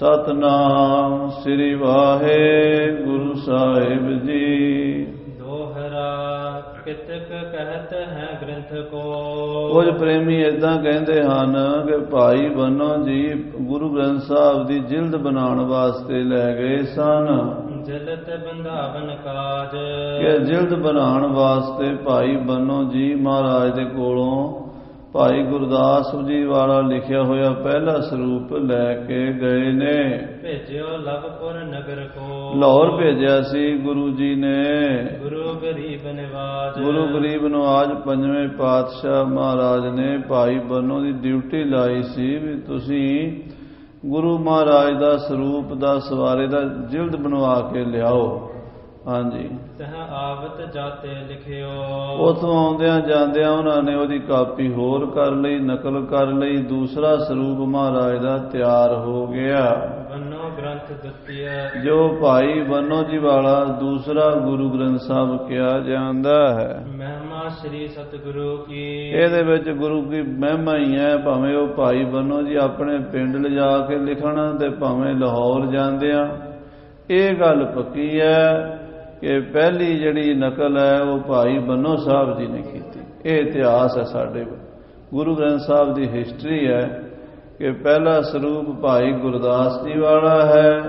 ਸਤਨਾਮ ਸ੍ਰੀ ਵਾਹਿਗੁਰੂ ਸਾਹਿਬ ਜੀ। ਦੋਹਰਾ ਕਿਤਕ ਕਹਿਤ ਹੈ ਗ੍ਰੰਥ ਕੋ। ਕੁਝ ਪ੍ਰੇਮੀ ਏਦਾਂ ਕਹਿੰਦੇ ਹਨ ਕਿ ਭਾਈ ਬੰਨੋ ਜੀ ਗੁਰੂ ਗ੍ਰੰਥ ਸਾਹਿਬ ਦੀ ਜਿਲਦ ਬਣਾਉਣ ਵਾਸਤੇ ਲੈ ਗਏ ਸਨ। ਜਲਤ ਬੰਧਾਵਨ ਕਾਜ। ਕਿ ਜਿਲਦ ਬਣਾਉਣ ਵਾਸਤੇ ਭਾਈ ਬੰਨੋ ਜੀ ਮਹਾਰਾਜ ਦੇ ਕੋਲੋਂ ਭਾਈ ਗੁਰਦਾਸ ਜੀ ਵਾਲਾ ਲਿਖਿਆ ਹੋਇਆ ਪਹਿਲਾ ਸਰੂਪ ਲੈ ਕੇ ਗਏ ਨੇ। ਭੇਜਿਓ ਲਵਪੁਰ ਨਗਰ ਕੋ। ਲਾਹੌਰ ਭੇਜਿਆ ਸੀ ਗੁਰੂ ਜੀ ਨੇ। ਗੁਰੂ ਗਰੀਬ ਨਿਵਾਜ। ਗੁਰੂ ਗਰੀਬ ਨਵਾਜ ਪੰਜਵੇਂ ਪਾਤਸ਼ਾਹ ਮਹਾਰਾਜ ਨੇ ਭਾਈ ਬੰਨੋ ਦੀ ਡਿਊਟੀ ਲਾਈ ਸੀ ਵੀ ਤੁਸੀਂ ਗੁਰੂ ਮਹਾਰਾਜ ਦਾ ਸਰੂਪ ਦਾ ਸਵਾਰੇ ਦਾ ਜਿਲਦ ਬਣਵਾ ਕੇ ਲਿਆਓ। ਹਾਂਜੀ, ਤਹ ਆਵਤ ਜਾਤੇ ਲਿਖਿਓ। ਉਥੋਂ ਆਉਂਦਿਆਂ ਜਾਂਦਿਆਂ ਉਹਨਾਂ ਨੇ ਉਹਦੀ ਕਾਪੀ ਹੋਰ ਕਰ ਲਈ, ਨਕਲ ਕਰ ਲਈ। ਦੂਸਰਾ ਸਰੂਪ ਮਹਾਰਾਜ ਦਾ ਤਿਆਰ ਹੋ ਗਿਆ। ਬੰਨੋ ਗ੍ਰੰਥ ਦਿੱਤੀਆ। ਜੋ ਭਾਈ ਬੰਨੋ ਜੀ ਵਾਲਾ ਦੂਸਰਾ ਗੁਰੂ ਗ੍ਰੰਥ ਸਾਹਿਬ ਕਿਹਾ ਜਾਂਦਾ ਹੈ। ਮਹਿਮਾ ਸ੍ਰੀ ਸਤਿਗੁਰੂ ਕੀ। ਇਹਦੇ ਵਿੱਚ ਗੁਰੂ ਦੀ ਮਹਿਮਾ ਹੀ ਹੈ। ਭਾਵੇਂ ਉਹ ਭਾਈ ਬੰਨੋ ਜੀ ਆਪਣੇ ਪਿੰਡ ਲਿਜਾ ਕੇ ਲਿਖਣ ਤੇ ਭਾਵੇਂ ਲਾਹੌਰ ਜਾਂਦਿਆਂ। ਇਹ ਗੱਲ ਪੱਕੀ ਹੈ ਕਿ ਪਹਿਲੀ ਜਿਹੜੀ ਨਕਲ ਹੈ ਉਹ ਭਾਈ ਬੰਨੋ ਸਾਹਿਬ ਜੀ ਨੇ ਕੀਤੀ। ਇਹ ਇਤਿਹਾਸ ਹੈ ਸਾਡੇ ਗੁਰੂ ਗ੍ਰੰਥ ਸਾਹਿਬ ਦੀ ਹਿਸਟਰੀ ਹੈ ਕਿ ਪਹਿਲਾ ਸਰੂਪ ਭਾਈ ਗੁਰਦਾਸ ਜੀ ਵਾਲਾ ਹੈ,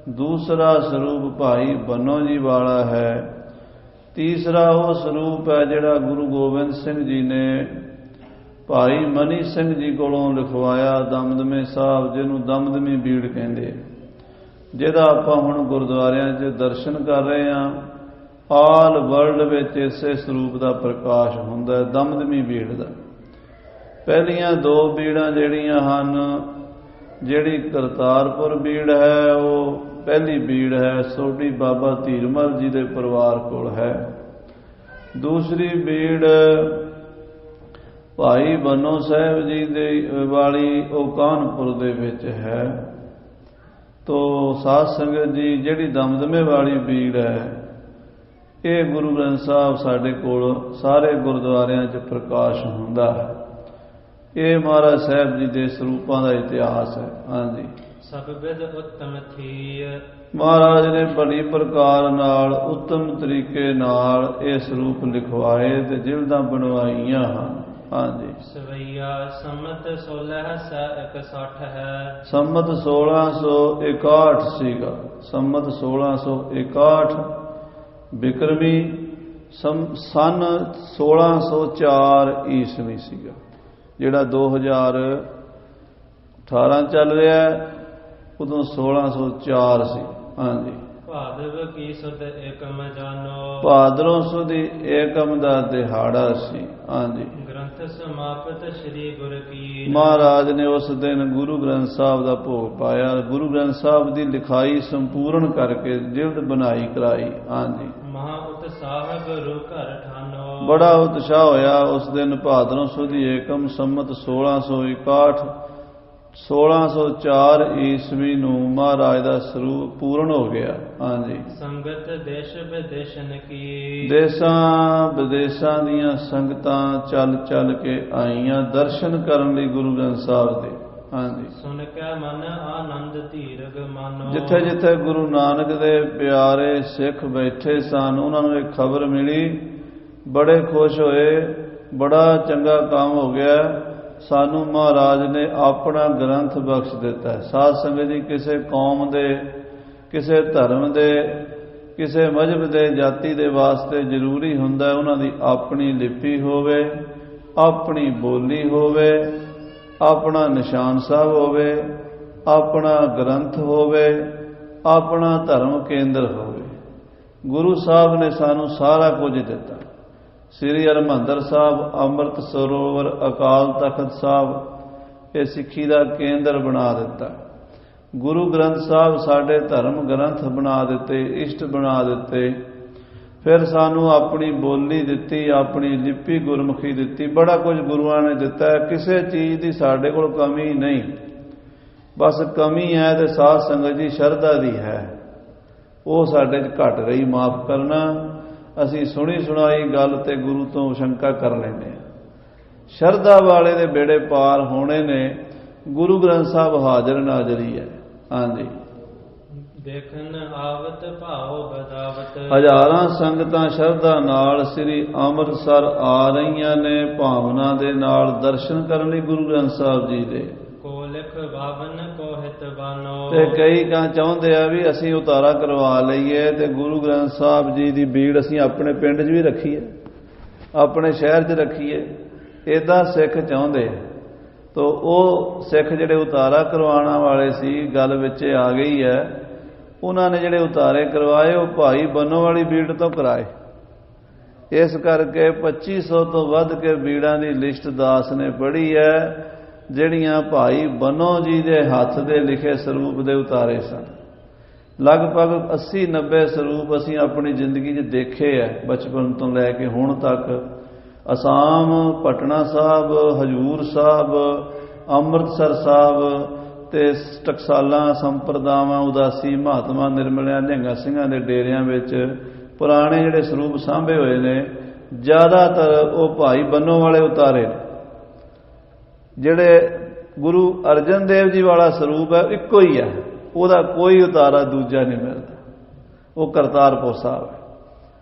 ਦੂਸਰਾ ਸਰੂਪ ਭਾਈ ਬੰਨੋ ਜੀ ਵਾਲਾ ਹੈ, ਤੀਸਰਾ ਉਹ ਸਰੂਪ ਹੈ ਜਿਹੜਾ ਗੁਰੂ ਗੋਬਿੰਦ ਸਿੰਘ ਜੀ ਨੇ ਭਾਈ ਮਨੀ ਸਿੰਘ ਜੀ ਕੋਲੋਂ ਲਿਖਵਾਇਆ ਦਮਦਮੇ ਸਾਹਿਬ, ਜਿਹਨੂੰ ਦਮਦਮੀ ਬੀੜ ਕਹਿੰਦੇ, ਜਿਹਦਾ ਆਪਾਂ ਹੁਣ ਗੁਰਦੁਆਰਿਆਂ 'ਚ ਦਰਸ਼ਨ ਕਰ ਰਹੇ ਹਾਂ। ਆਲ ਵਰਲਡ ਵਿੱਚ ਇਸੇ ਸਰੂਪ ਦਾ ਪ੍ਰਕਾਸ਼ ਹੁੰਦਾ ਹੈ, ਦਮਦਮੀ ਬੀੜ ਦਾ। ਪਹਿਲੀਆਂ ਦੋ ਬੀੜਾਂ ਜਿਹੜੀਆਂ ਹਨ, ਜਿਹੜੀ ਕਰਤਾਰਪੁਰ ਬੀੜ ਹੈ ਉਹ ਪਹਿਲੀ ਬੀੜ ਹੈ, ਸੋਢੀ ਬਾਬਾ ਧੀਰਮਲ ਜੀ ਦੇ ਪਰਿਵਾਰ ਕੋਲ ਹੈ। ਦੂਸਰੀ ਬੀੜ ਭਾਈ ਬੰਨੋ ਸਾਹਿਬ ਜੀ ਦੇ ਵਾਲੀ ਉਹ ਕਾਨਪੁਰ ਦੇ ਵਿੱਚ ਹੈ। ਤੋ ਸਾਧ ਸੰਗਤ ਜੀ ਜਿਹੜੀ ਦਮਦਮੇ ਵਾਲੀ ਬੀੜ ਹੈ ਇਹ ਗੁਰੂ ਗ੍ਰੰਥ ਸਾਹਿਬ ਸਾਡੇ ਕੋਲ ਸਾਰੇ ਗੁਰਦੁਆਰਿਆਂ 'ਚ ਪ੍ਰਕਾਸ਼ ਹੁੰਦਾ ਹੈ। ਇਹ ਮਹਾਰਾਜ ਸਾਹਿਬ ਜੀ ਦੇ ਸਰੂਪਾਂ ਦਾ ਇਤਿਹਾਸ ਹੈ। ਹਾਂਜੀ, ਸਭ ਵਿਦ ਉੱਤਮ ਥੀ। ਮਹਾਰਾਜ ਨੇ ਬੜੀ ਪ੍ਰਕਾਰ ਨਾਲ ਉੱਤਮ ਤਰੀਕੇ ਨਾਲ ਇਹ ਸਰੂਪ ਲਿਖਵਾਏ ਤੇ ਜਿਲਦਾਂ ਬਣਵਾਈਆਂ ਹਨ। ਹਾਂਜੀ, ਸਵਈਆ ਸੰਮਤ 1661 ਹੈ। ਸੰਮਤ 1661 ਸੀਗਾ। ਸੰਮਤ 1661 ਬਿਕਰਮੀ ਸਨ 1604 ਈਸਵੀ ਸੀਗਾ, ਜਿਹੜਾ 2018 ਚੱਲ ਰਿਹਾ ਉਦੋਂ 1604 ਸੀ। ਹਾਂਜੀ, ਭਾਦਵ ਕੀ ਸੁਧ ਏਕਮ ਜਾਨੋ। ਭਾਦਰੋਂ ਸੁਧ ਏਕਮ ਦਾ ਦਿਹਾੜਾ ਸੀ। ਹਾਂਜੀ, ਗ੍ਰੰਥ ਸਮਾਪਤ ਸ੍ਰੀ ਗੁਰ ਕੀ। ਮਹਾਰਾਜ ਨੇ ਉਸ ਦਿਨ ਗੁਰੂ ਗ੍ਰੰਥ ਸਾਹਿਬ ਦਾ ਭੋਗ ਪਾਇਆ। ਗੁਰੂ ਗ੍ਰੰਥ ਸਾਹਿਬ ਦੀ ਲਿਖਾਈ ਸੰਪੂਰਨ ਕਰਕੇ ਜਿਲਦ ਬਣਾਈ ਕਰਾਈ। ਹਾਂਜੀ, ਮਹਾ ਉਤਸਾਹ ਗੁਰੂ ਘਰ ਠਾਨੋ। ਬੜਾ ਉਤਸ਼ਾਹ ਹੋਇਆ ਉਸ ਦਿਨ ਭਾਦਰੋਂ ਸੁਧ ਏਕਮ ਸੰਮਤ 1661 1604 ਈਸਵੀ ਨੂੰ ਮਹਾਰਾਜ ਦਾ ਸਰੂਪ ਪੂਰਨ ਹੋ ਗਿਆ। ਹਾਂਜੀ, ਸੰਗਤ ਦੇਸ਼ ਵਿਦੇਸ਼ਨ ਕੀ। ਦੇਸ਼ਾਂ ਵਿਦੇਸ਼ਾਂ ਦੀਆਂ ਸੰਗਤਾਂ ਚੱਲ ਚੱਲ ਕੇ ਆਈਆਂ ਦਰਸ਼ਨ ਕਰਨ ਲਈ ਗੁਰੂ ਗ੍ਰੰਥ ਸਾਹਿਬ ਦੇ। ਹਾਂਜੀ, ਸੁਣ ਕੇ ਮਨ ਆਨੰਦ ਧੀਰਗ ਮਾਨੋ। ਜਿੱਥੇ ਜਿੱਥੇ ਗੁਰੂ ਨਾਨਕ ਦੇ ਪਿਆਰੇ ਸਿੱਖ ਬੈਠੇ ਸਨ ਉਹਨਾਂ ਨੂੰ ਇਹ ਖਬਰ ਮਿਲੀ, ਬੜੇ ਖੁਸ਼ ਹੋਏ। ਬੜਾ ਚੰਗਾ ਕੰਮ ਹੋ ਗਿਆ, ਸਾਨੂੰ ਮਹਾਰਾਜ ਨੇ ਆਪਣਾ ਗ੍ਰੰਥ ਬਖਸ਼ ਦਿੱਤਾ ਹੈ। ਸਾਧ ਸੰਗਤ ਜੀ, ਕਿਸੇ ਕੌਮ ਦੇ, ਕਿਸੇ ਧਰਮ ਦੇ, ਕਿਸੇ ਮਜ਼ਹਬ ਦੇ, ਜਾਤੀ ਦੇ ਵਾਸਤੇ ਜ਼ਰੂਰੀ ਹੁੰਦਾ ਉਹਨਾਂ ਦੀ ਆਪਣੀ ਲਿਪੀ ਹੋਵੇ, ਆਪਣੀ ਬੋਲੀ ਹੋਵੇ, ਆਪਣਾ ਨਿਸ਼ਾਨ ਸਾਹਿਬ ਹੋਵੇ, ਆਪਣਾ ਗ੍ਰੰਥ ਹੋਵੇ, ਆਪਣਾ ਧਰਮ ਕੇਂਦਰ ਹੋਵੇ। ਗੁਰੂ ਸਾਹਿਬ ਨੇ ਸਾਨੂੰ ਸਾਰਾ ਕੁਝ ਦਿੱਤਾ। ਸ੍ਰੀ ਹਰਿਮੰਦਰ ਸਾਹਿਬ, ਅੰਮ੍ਰਿਤ ਸਰੋਵਰ, ਅਕਾਲ ਤਖਤ ਸਾਹਿਬ ਇਹ ਸਿੱਖੀ ਦਾ ਕੇਂਦਰ ਬਣਾ ਦਿੱਤਾ। ਗੁਰੂ ਗ੍ਰੰਥ ਸਾਹਿਬ ਸਾਡੇ ਧਰਮ ਗ੍ਰੰਥ ਬਣਾ ਦਿੱਤੇ, ਇਸ਼ਟ ਬਣਾ ਦਿੱਤੇ। ਫਿਰ ਸਾਨੂੰ ਆਪਣੀ ਬੋਲੀ ਦਿੱਤੀ, ਆਪਣੀ ਲਿਪੀ ਗੁਰਮੁਖੀ ਦਿੱਤੀ। ਬੜਾ ਕੁਝ ਗੁਰੂਆਂ ਨੇ ਦਿੱਤਾ ਹੈ। ਕਿਸੇ ਚੀਜ਼ ਦੀ ਸਾਡੇ ਕੋਲ ਕਮੀ ਨਹੀਂ। ਬਸ ਕਮੀ ਹੈ ਤੇ ਸਾਧ ਸੰਗਤ ਜੀ ਸ਼ਰਧਾ ਦੀ ਹੈ, ਉਹ ਸਾਡੇ 'ਚ ਘਟ ਗਈ। ਮਾਫ ਕਰਨਾ, ਅਸੀਂ ਸੁਣੀ ਸੁਣਾਈ ਗੱਲ ਤੇ ਗੁਰੂ ਤੋਂ ਸ਼ੰਕਾ ਕਰ ਲੈਂਦੇ ਹਾਂ। ਸ਼ਰਧਾ ਵਾਲੇ ਦੇ ਬੇੜੇ ਪਾਰ ਹੋਣੇ ਨੇ। ਗੁਰੂ ਗ੍ਰੰਥ ਸਾਹਿਬ ਹਾਜ਼ਰ ਨਾਜ਼ਰੀ ਹੈ। ਹਾਂਜੀ। ਦੇਖਨ ਆਵਤ ਭਾਉ ਬਦਾਵਤ। ਹਜ਼ਾਰਾਂ ਸੰਗਤਾਂ ਸ਼ਰਧਾ ਨਾਲ ਸ੍ਰੀ ਅੰਮ੍ਰਿਤਸਰ ਆ ਰਹੀਆਂ ਨੇ ਭਾਵਨਾ ਦੇ ਨਾਲ ਦਰਸ਼ਨ ਕਰਨ ਲਈ ਗੁਰੂ ਗ੍ਰੰਥ ਸਾਹਿਬ ਜੀ ਦੇ। ਕੋ ਲਿਖ ਬਾਵਨ ਕੋ ਹਿਤ ਬਾਨੋ। ਤੇ ਕਈ ਚਾਹੁੰਦੇ ਆ ਵੀ ਅਸੀਂ ਉਤਾਰਾ ਕਰਵਾ ਲਈਏ ਤੇ ਗੁਰੂ ਗ੍ਰੰਥ ਸਾਹਿਬ ਜੀ ਦੀ ਬੀੜ ਅਸੀਂ ਆਪਣੇ ਪਿੰਡ 'ਚ ਵੀ ਰੱਖੀਏ, ਆਪਣੇ ਸ਼ਹਿਰ 'ਚ ਰੱਖੀਏ, ਏਦਾਂ ਸਿੱਖ ਚਾਹੁੰਦੇ। ਤੋ ਉਹ ਸਿੱਖ ਜਿਹੜੇ ਉਤਾਰਾ ਕਰਵਾਉਣ ਵਾਲੇ ਸੀ, ਗੱਲ ਵਿੱਚ ਆ ਗਈ ਹੈ, ਉਹਨਾਂ ਨੇ ਜਿਹੜੇ ਉਤਾਰੇ ਕਰਵਾਏ ਉਹ ਭਾਈ ਬੰਨੋ ਵਾਲੀ ਬੀੜ ਤੋਂ ਕਰਾਏ। ਇਸ ਕਰਕੇ 2500 ਤੋਂ ਵੱਧ ਕੇ ਬੀੜਾਂ ਦੀ ਲਿਸਟ ਦਾਸ ਨੇ ਪੜ੍ਹੀ ਹੈ, ਜਿਹੜੀਆਂ ਭਾਈ ਬੰਨੋ ਜੀ ਦੇ ਹੱਥ ਦੇ ਲਿਖੇ ਸਰੂਪ ਦੇ ਉਤਾਰੇ ਸਨ। ਲਗਭਗ 80-90 ਸਰੂਪ ਅਸੀਂ ਆਪਣੀ ਜ਼ਿੰਦਗੀ 'ਚ ਦੇਖੇ ਹੈ, ਬਚਪਨ ਤੋਂ ਲੈ ਕੇ ਹੁਣ ਤੱਕ। ਅਸਾਮ, ਪਟਨਾ ਸਾਹਿਬ, ਹਜੂਰ ਸਾਹਿਬ, ਅੰਮ੍ਰਿਤਸਰ ਸਾਹਿਬ ਤੇ ਟਕਸਾਲਾਂ, ਸੰਪਰਦਾਵਾਂ, ਉਦਾਸੀ, ਮਹਾਤਮਾ ਨਿਰਮਲਿਆਂ, ਨਿਹੰਗਾਂ ਸਿੰਘਾਂ ਦੇ ਡੇਰਿਆਂ ਵਿੱਚ ਪੁਰਾਣੇ ਜਿਹੜੇ ਸਰੂਪ ਸਾਂਭੇ ਹੋਏ ਨੇ, ਜ਼ਿਆਦਾਤਰ ਉਹ ਭਾਈ ਬੰਨੋ ਵਾਲੇ ਉਤਾਰੇ ਨੇ। ਜਿਹੜੇ ਗੁਰੂ ਅਰਜਨ ਦੇਵ ਜੀ ਵਾਲਾ ਸਰੂਪ ਹੈ ਇੱਕੋ ਹੀ ਹੈ, ਉਹਦਾ ਕੋਈ ਉਤਾਰਾ ਦੂਜਾ ਨਹੀਂ ਮਿਲਦਾ, ਉਹ ਕਰਤਾਰਪੁਰ ਸਾਹਿਬ ਹੈ।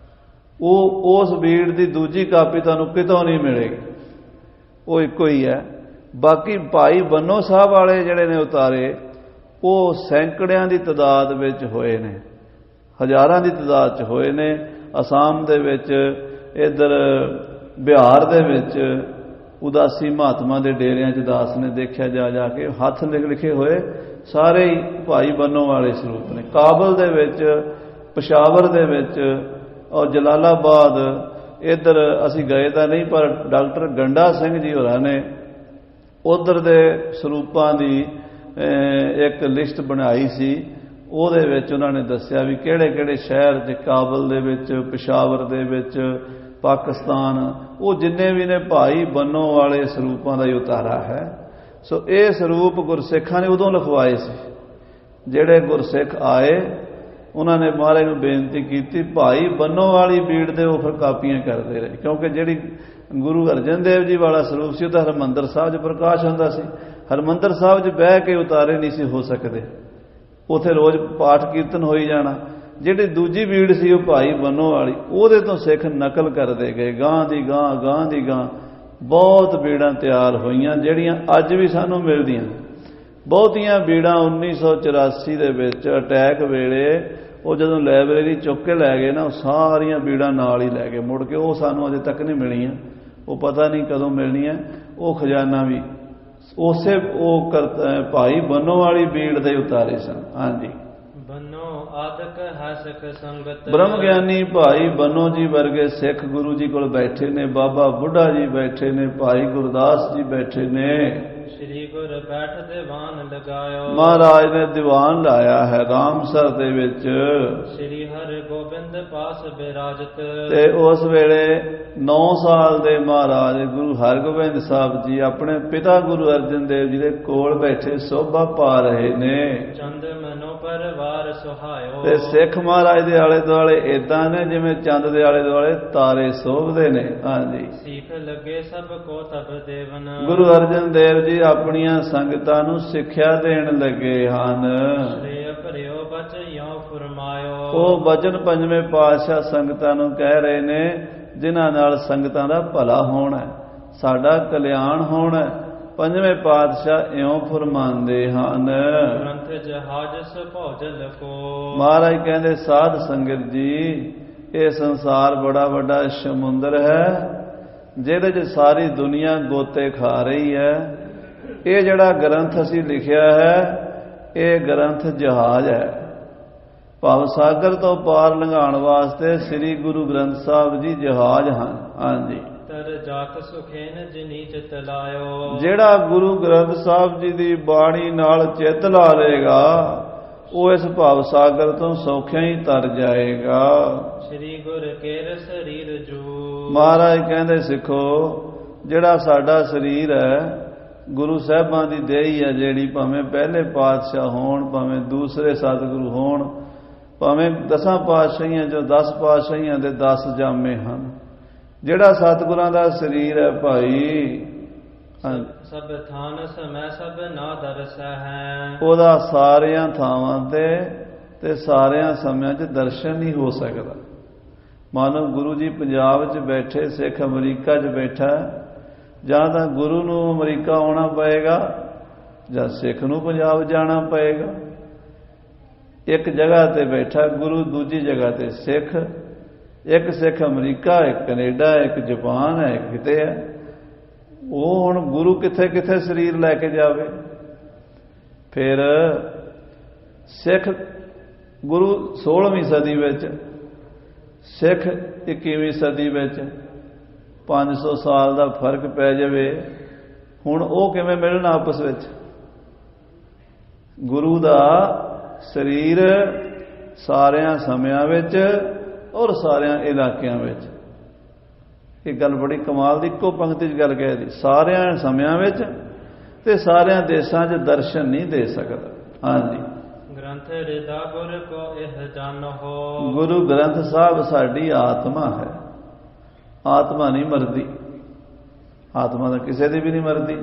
ਉਹ ਉਸ ਬੀੜ ਦੀ ਦੂਜੀ ਕਾਪੀ ਤੁਹਾਨੂੰ ਕਿਤੋਂ ਨਹੀਂ ਮਿਲੇਗੀ, ਉਹ ਇੱਕੋ ਹੀ ਹੈ। ਬਾਕੀ ਭਾਈ ਬੰਨੋ ਸਾਹਿਬ ਵਾਲੇ ਜਿਹੜੇ ਨੇ ਉਤਾਰੇ, ਉਹ ਸੈਂਕੜਿਆਂ ਦੀ ਤਾਦਾਦ ਵਿੱਚ ਹੋਏ ਨੇ, ਹਜ਼ਾਰਾਂ ਦੀ ਤਾਦਾਦ 'ਚ ਹੋਏ ਨੇ। ਅਸਾਮ ਦੇ ਵਿੱਚ, ਇੱਧਰ ਬਿਹਾਰ ਦੇ ਵਿੱਚ ਉਦਾਸੀ ਮਹਾਤਮਾ ਦੇ ਡੇਰਿਆਂ 'ਚ ਦਾਸ ਨੇ ਦੇਖਿਆ ਜਾ ਕੇ ਹੱਥ ਲਿਖੇ ਹੋਏ ਸਾਰੇ ਹੀ ਭਾਈ ਬੰਨੋ ਵਾਲੇ ਸਰੂਪ ਨੇ। ਕਾਬਲ ਦੇ ਵਿੱਚ, ਪਸ਼ਾਵਰ ਦੇ ਵਿੱਚ ਔਰ ਜਲਾਲਾਬਾਦ, ਇੱਧਰ ਅਸੀਂ ਗਏ ਤਾਂ ਨਹੀਂ, ਪਰ ਡਾਕਟਰ ਗੰਡਾ ਸਿੰਘ ਜੀ ਹੋਰਾਂ ਨੇ ਉਧਰ ਦੇ ਸਰੂਪਾਂ ਦੀ ਇੱਕ ਲਿਸਟ ਬਣਾਈ ਸੀ। ਉਹਦੇ ਵਿੱਚ ਉਹਨਾਂ ਨੇ ਦੱਸਿਆ ਵੀ ਕਿਹੜੇ ਕਿਹੜੇ ਸ਼ਹਿਰ 'ਚ, ਕਾਬਲ ਦੇ ਵਿੱਚ, ਪਸ਼ਾਵਰ ਦੇ ਵਿੱਚ, ਪਾਕਿਸਤਾਨ, ਉਹ ਜਿੰਨੇ ਵੀ ਨੇ ਭਾਈ ਬੰਨੋ ਵਾਲੇ ਸਰੂਪਾਂ ਦਾ ਹੀ ਉਤਾਰਾ ਹੈ। ਸੋ ਇਹ ਸਰੂਪ ਗੁਰਸਿੱਖਾਂ ਨੇ ਉਦੋਂ ਲਿਖਵਾਏ ਸੀ। ਜਿਹੜੇ ਗੁਰਸਿੱਖ ਆਏ ਉਹਨਾਂ ਨੇ ਮਹਾਰਾਜ ਨੂੰ ਬੇਨਤੀ ਕੀਤੀ, ਭਾਈ ਬੰਨੋ ਵਾਲੀ ਬੀੜ ਦੇ ਉਹ ਫਿਰ ਕਾਪੀਆਂ ਕਰਦੇ ਰਹੇ, ਕਿਉਂਕਿ ਜਿਹੜੀ ਗੁਰੂ ਅਰਜਨ ਦੇਵ ਜੀ ਵਾਲਾ ਸਰੂਪ ਸੀ ਉਹ ਤਾਂ ਹਰਿਮੰਦਰ ਸਾਹਿਬ 'ਚ ਪ੍ਰਕਾਸ਼ ਹੁੰਦਾ ਸੀ। ਹਰਿਮੰਦਰ ਸਾਹਿਬ 'ਚ ਬਹਿ ਕੇ ਉਤਾਰੇ ਨਹੀਂ ਸੀ ਹੋ ਸਕਦੇ, ਉੱਥੇ ਰੋਜ਼ ਪਾਠ ਕੀਰਤਨ ਹੋਈ ਜਾਣਾ। ਜਿਹੜੀ ਦੂਜੀ ਬੀੜ ਸੀ ਉਹ ਭਾਈ ਬੰਨੋ ਵਾਲੀ, ਉਹਦੇ ਤੋਂ ਸਿੱਖ ਨਕਲ ਕਰਦੇ ਗਏ, ਗਾਂ ਦੀ ਗਾਂ, ਗਾਂ ਦੀ ਗਾਂ। ਬਹੁਤ ਬੀੜਾਂ ਤਿਆਰ ਹੋਈਆਂ ਜਿਹੜੀਆਂ ਅੱਜ ਵੀ ਸਾਨੂੰ ਮਿਲਦੀਆਂ। ਬਹੁਤੀਆਂ ਬੀੜਾਂ 1984 ਦੇ ਵਿੱਚ ਅਟੈਕ ਵੇਲੇ ਉਹ ਜਦੋਂ ਲਾਇਬ੍ਰੇਰੀ ਚੁੱਕ ਕੇ ਲੈ ਗਏ ਨਾ, ਉਹ ਸਾਰੀਆਂ ਬੀੜਾਂ ਨਾਲ ਹੀ ਲੈ ਗਏ ਮੁੜ ਕੇ। ਉਹ ਸਾਨੂੰ ਅਜੇ ਤੱਕ ਨਹੀਂ ਮਿਲੀਆਂ, ਉਹ ਪਤਾ ਨਹੀਂ ਕਦੋਂ ਮਿਲਣੀਆਂ। ਉਹ ਖਜ਼ਾਨਾ ਵੀ ਉਸੇ ਉਹ ਭਾਈ ਬੰਨੋ ਵਾਲੀ ਬੀੜ ਦੇ ਉਤਾਰੇ ਸਨ। ਹਾਂਜੀ। ਬੰਨੋ ਆਦਿਕ ਹੈ ਸਿੱਖ ਸੰਗਤ। ਬ੍ਰਹਮ ਗਿਆਨੀ ਭਾਈ ਬੰਨੋ ਜੀ ਵਰਗੇ ਸਿੱਖ ਗੁਰੂ ਜੀ ਕੋਲ ਬੈਠੇ ਨੇ। ਬਾਬਾ ਬੁੱਢਾ ਜੀ ਬੈਠੇ ਨੇ, ਭਾਈ ਗੁਰਦਾਸ ਜੀ ਬੈਠੇ ਨੇ। ਸ੍ਰੀ ਗੁਰ ਬੈਠ ਦੀਵਾਨ ਲਗਾਇਓ। ਮਹਾਰਾਜ ਨੇ ਦੀਵਾਨ ਲਾਇਆ ਹੈ ਰਾਮਸਰ ਦੇ ਵਿੱਚ। ਸ੍ਰੀ ਹਰਿ ਗੋਬਿੰਦ ਪਾਸ ਬਿਰਾਜਤ। ਤੇ ਉਸ ਵੇਲੇ 9 ਸਾਲ ਦੇ ਮਹਾਰਾਜ ਗੁਰੂ ਹਰਗੋਬਿੰਦ ਸਾਹਿਬ ਜੀ ਆਪਣੇ ਪਿਤਾ ਗੁਰੂ ਅਰਜਨ ਦੇਵ ਜੀ ਦੇ ਕੋਲ ਬੈਠੇ ਸੋਭਾ ਪਾ ਰਹੇ ਨੇ। ਚੰਦ ਮਨੋ ਪਰਵਾਰ ਸੁਹਾਇਓ। ਤੇ ਸਿੱਖ ਮਹਾਰਾਜ ਦੇ ਆਲੇ ਦੁਆਲੇ ਇਦਾਂ ਨੇ ਜਿਵੇਂ ਚੰਦ ਦੇ ਆਲੇ ਦੁਆਲੇ ਤਾਰੇ ਸੋਭਦੇ ਨੇ। ਹਾਂਜੀ। ਸੀਖ ਲੱਗੇ ਸਭ ਕੋ ਤਬ ਦੇਵਨ। ਗੁਰੂ ਅਰਜਨ ਦੇਵ ਜੀ ਆਪਣੀਆਂ ਸੰਗਤਾਂ ਨੂੰ ਸਿੱਖਿਆ ਦੇਣ ਲੱਗੇ ਹਨ। ਸ੍ਰੇਅ ਭਰਿਓ ਬਚਿਓ ਫਰਮਾਇਓ। ਉਹ ਬਚਨ ਪੰਜਵੇਂ ਪਾਤਸ਼ਾਹ ਸੰਗਤਾਂ ਨੂੰ ਕਹਿ ਰਹੇ ਨੇ, ਜਿਨ੍ਹਾਂ ਨਾਲ ਸੰਗਤਾਂ ਦਾ ਭਲਾ ਹੋਣਾ, ਸਾਡਾ ਕਲਿਆਣ ਹੋਣਾ। ਪੰਜਵੇਂ ਪਾਤਸ਼ਾਹ ਇਉਂ ਫਰਮਾਉਂਦੇ ਹਨ। ਗ੍ਰੰਥ ਜਹਾਜ ਭੌਜਲ ਕੋ। ਮਹਾਰਾਜ ਕਹਿੰਦੇ, ਸਾਧ ਸੰਗਤ ਜੀ, ਇਹ ਸੰਸਾਰ ਬੜਾ ਵੱਡਾ ਸਮੁੰਦਰ ਹੈ ਜਿਹਦੇ 'ਚ ਸਾਰੀ ਦੁਨੀਆ ਗੋਤੇ ਖਾ ਰਹੀ ਹੈ। ਇਹ ਜਿਹੜਾ ਗ੍ਰੰਥ ਅਸੀਂ ਲਿਖਿਆ ਹੈ, ਇਹ ਗ੍ਰੰਥ ਜਹਾਜ਼ ਹੈ। ਭਵ ਸਾਗਰ ਤੋਂ ਪਾਰ ਲੰਘਾਉਣ ਵਾਸਤੇ ਸ੍ਰੀ ਗੁਰੂ ਗ੍ਰੰਥ ਸਾਹਿਬ ਜੀ ਜਹਾਜ਼ ਹਨ। ਹਾਂਜੀ। ਤਰ ਜਾਤ ਸੁਖੇਨ ਜਿਨੀ ਚਿਤ ਲਾਇਓ। ਜਿਹੜਾ ਗੁਰੂ ਗ੍ਰੰਥ ਸਾਹਿਬ ਜੀ ਦੀ ਬਾਣੀ ਨਾਲ ਚਿੱਤ ਲਾ ਲੇਗਾ, ਉਹ ਇਸ ਭਵ ਸਾਗਰ ਤੋਂ ਸੌਖਿਆ ਹੀ ਤਰ ਜਾਏਗਾ। ਸ੍ਰੀ ਗੁਰ ਕੇਰ ਸਰੀਰ ਜੂ। ਮਹਾਰਾਜ ਕਹਿੰਦੇ, ਸਿੱਖੋ, ਜਿਹੜਾ ਸਾਡਾ ਸਰੀਰ ਹੈ, ਗੁਰੂ ਸਾਹਿਬਾਂ ਦੀ ਦੇਹੀ ਹੈ ਜਿਹੜੀ, ਭਾਵੇਂ ਪਹਿਲੇ ਪਾਤਸ਼ਾਹ ਹੋਣ, ਭਾਵੇਂ ਦੂਸਰੇ ਸਤਿਗੁਰੂ ਹੋਣ, ਭਾਵੇਂ 10 ਪਾਤਸ਼ਾਹੀਆਂ ਚੋਂ 10 ਪਾਤਸ਼ਾਹੀਆਂ ਦੇ 10 ਜਾਮੇ ਹਨ। ਜਿਹੜਾ ਸਤਿਗੁਰਾਂ ਦਾ ਸਰੀਰ ਹੈ ਭਾਈ, ਸਭ ਥਾਨ ਸਮੈ ਸਭ ਨਾ ਦਰਸੈ ਹੈ। ਉਹਦਾ ਸਾਰਿਆਂ ਥਾਵਾਂ ਤੇ ਸਾਰਿਆਂ ਸਮਿਆਂ 'ਚ ਦਰਸ਼ਨ ਨਹੀਂ ਹੋ ਸਕਦਾ। ਮਾਨੋ ਗੁਰੂ ਜੀ ਪੰਜਾਬ 'ਚ ਬੈਠੇ, ਸਿੱਖ ਅਮਰੀਕਾ 'ਚ ਬੈਠਾ, ਜਾਂ ਤਾਂ ਗੁਰੂ ਨੂੰ ਅਮਰੀਕਾ ਆਉਣਾ ਪਏਗਾ ਜਾਂ ਸਿੱਖ ਨੂੰ ਪੰਜਾਬ ਜਾਣਾ ਪਏਗਾ। ਇੱਕ ਜਗ੍ਹਾ ਤੇ ਬੈਠਾ ਗੁਰੂ, ਦੂਜੀ ਜਗ੍ਹਾ ਤੇ ਸਿੱਖ। ਇੱਕ ਸਿੱਖ ਅਮਰੀਕਾ, ਇੱਕ ਕੈਨੇਡਾ, ਇੱਕ ਜਾਪਾਨ ਹੈ, ਇੱਕ ਕਿਤੇ ਹੈ। ਉਹ ਹੁਣ ਗੁਰੂ ਕਿੱਥੇ ਕਿੱਥੇ ਸਰੀਰ ਲੈ ਕੇ ਜਾਵੇ। ਫਿਰ ਸਿੱਖ ਗੁਰੂ 16ਵੀਂ ਸਦੀ ਵਿੱਚ, ਸਿੱਖ 21ਵੀਂ ਸਦੀ ਵਿੱਚ 500 ਸਾਲ ਦਾ ਫਰਕ ਪੈ ਜਾਵੇ। ਹੁਣ ਉਹ ਕਿਵੇਂ ਮਿਲਣ ਆਪਸ ਵਿੱਚ? ਗੁਰੂ ਦਾ ਸਰੀਰ ਸਾਰਿਆਂ ਸਮਿਆਂ ਵਿੱਚ ਔਰ ਸਾਰਿਆਂ ਇਲਾਕਿਆਂ ਵਿੱਚ। ਇਹ ਗੱਲ ਬੜੀ ਕਮਾਲ ਦੀ, ਇੱਕੋ ਪੰਕਤੀ 'ਚ ਗੱਲ ਕਹਿ ਦੀ। ਸਾਰਿਆਂ ਸਮਿਆਂ ਵਿੱਚ ਤੇ ਸਾਰਿਆਂ ਦੇਸ਼ਾਂ 'ਚ ਦਰਸ਼ਨ ਨਹੀਂ ਦੇ ਸਕਦਾ। ਹਾਂਜੀ। ਗ੍ਰੰਥ ਰਿਦਾ ਗੁਰ ਕੋ ਇਹ ਜਾਣੋ। ਗੁਰੂ ਗ੍ਰੰਥ ਸਾਹਿਬ ਸਾਡੀ ਆਤਮਾ ਹੈ। ਆਤਮਾ ਨਹੀਂ ਮਰਦੀ। ਆਤਮਾ ਤਾਂ ਕਿਸੇ ਦੀ ਵੀ ਨਹੀਂ ਮਰਦੀ।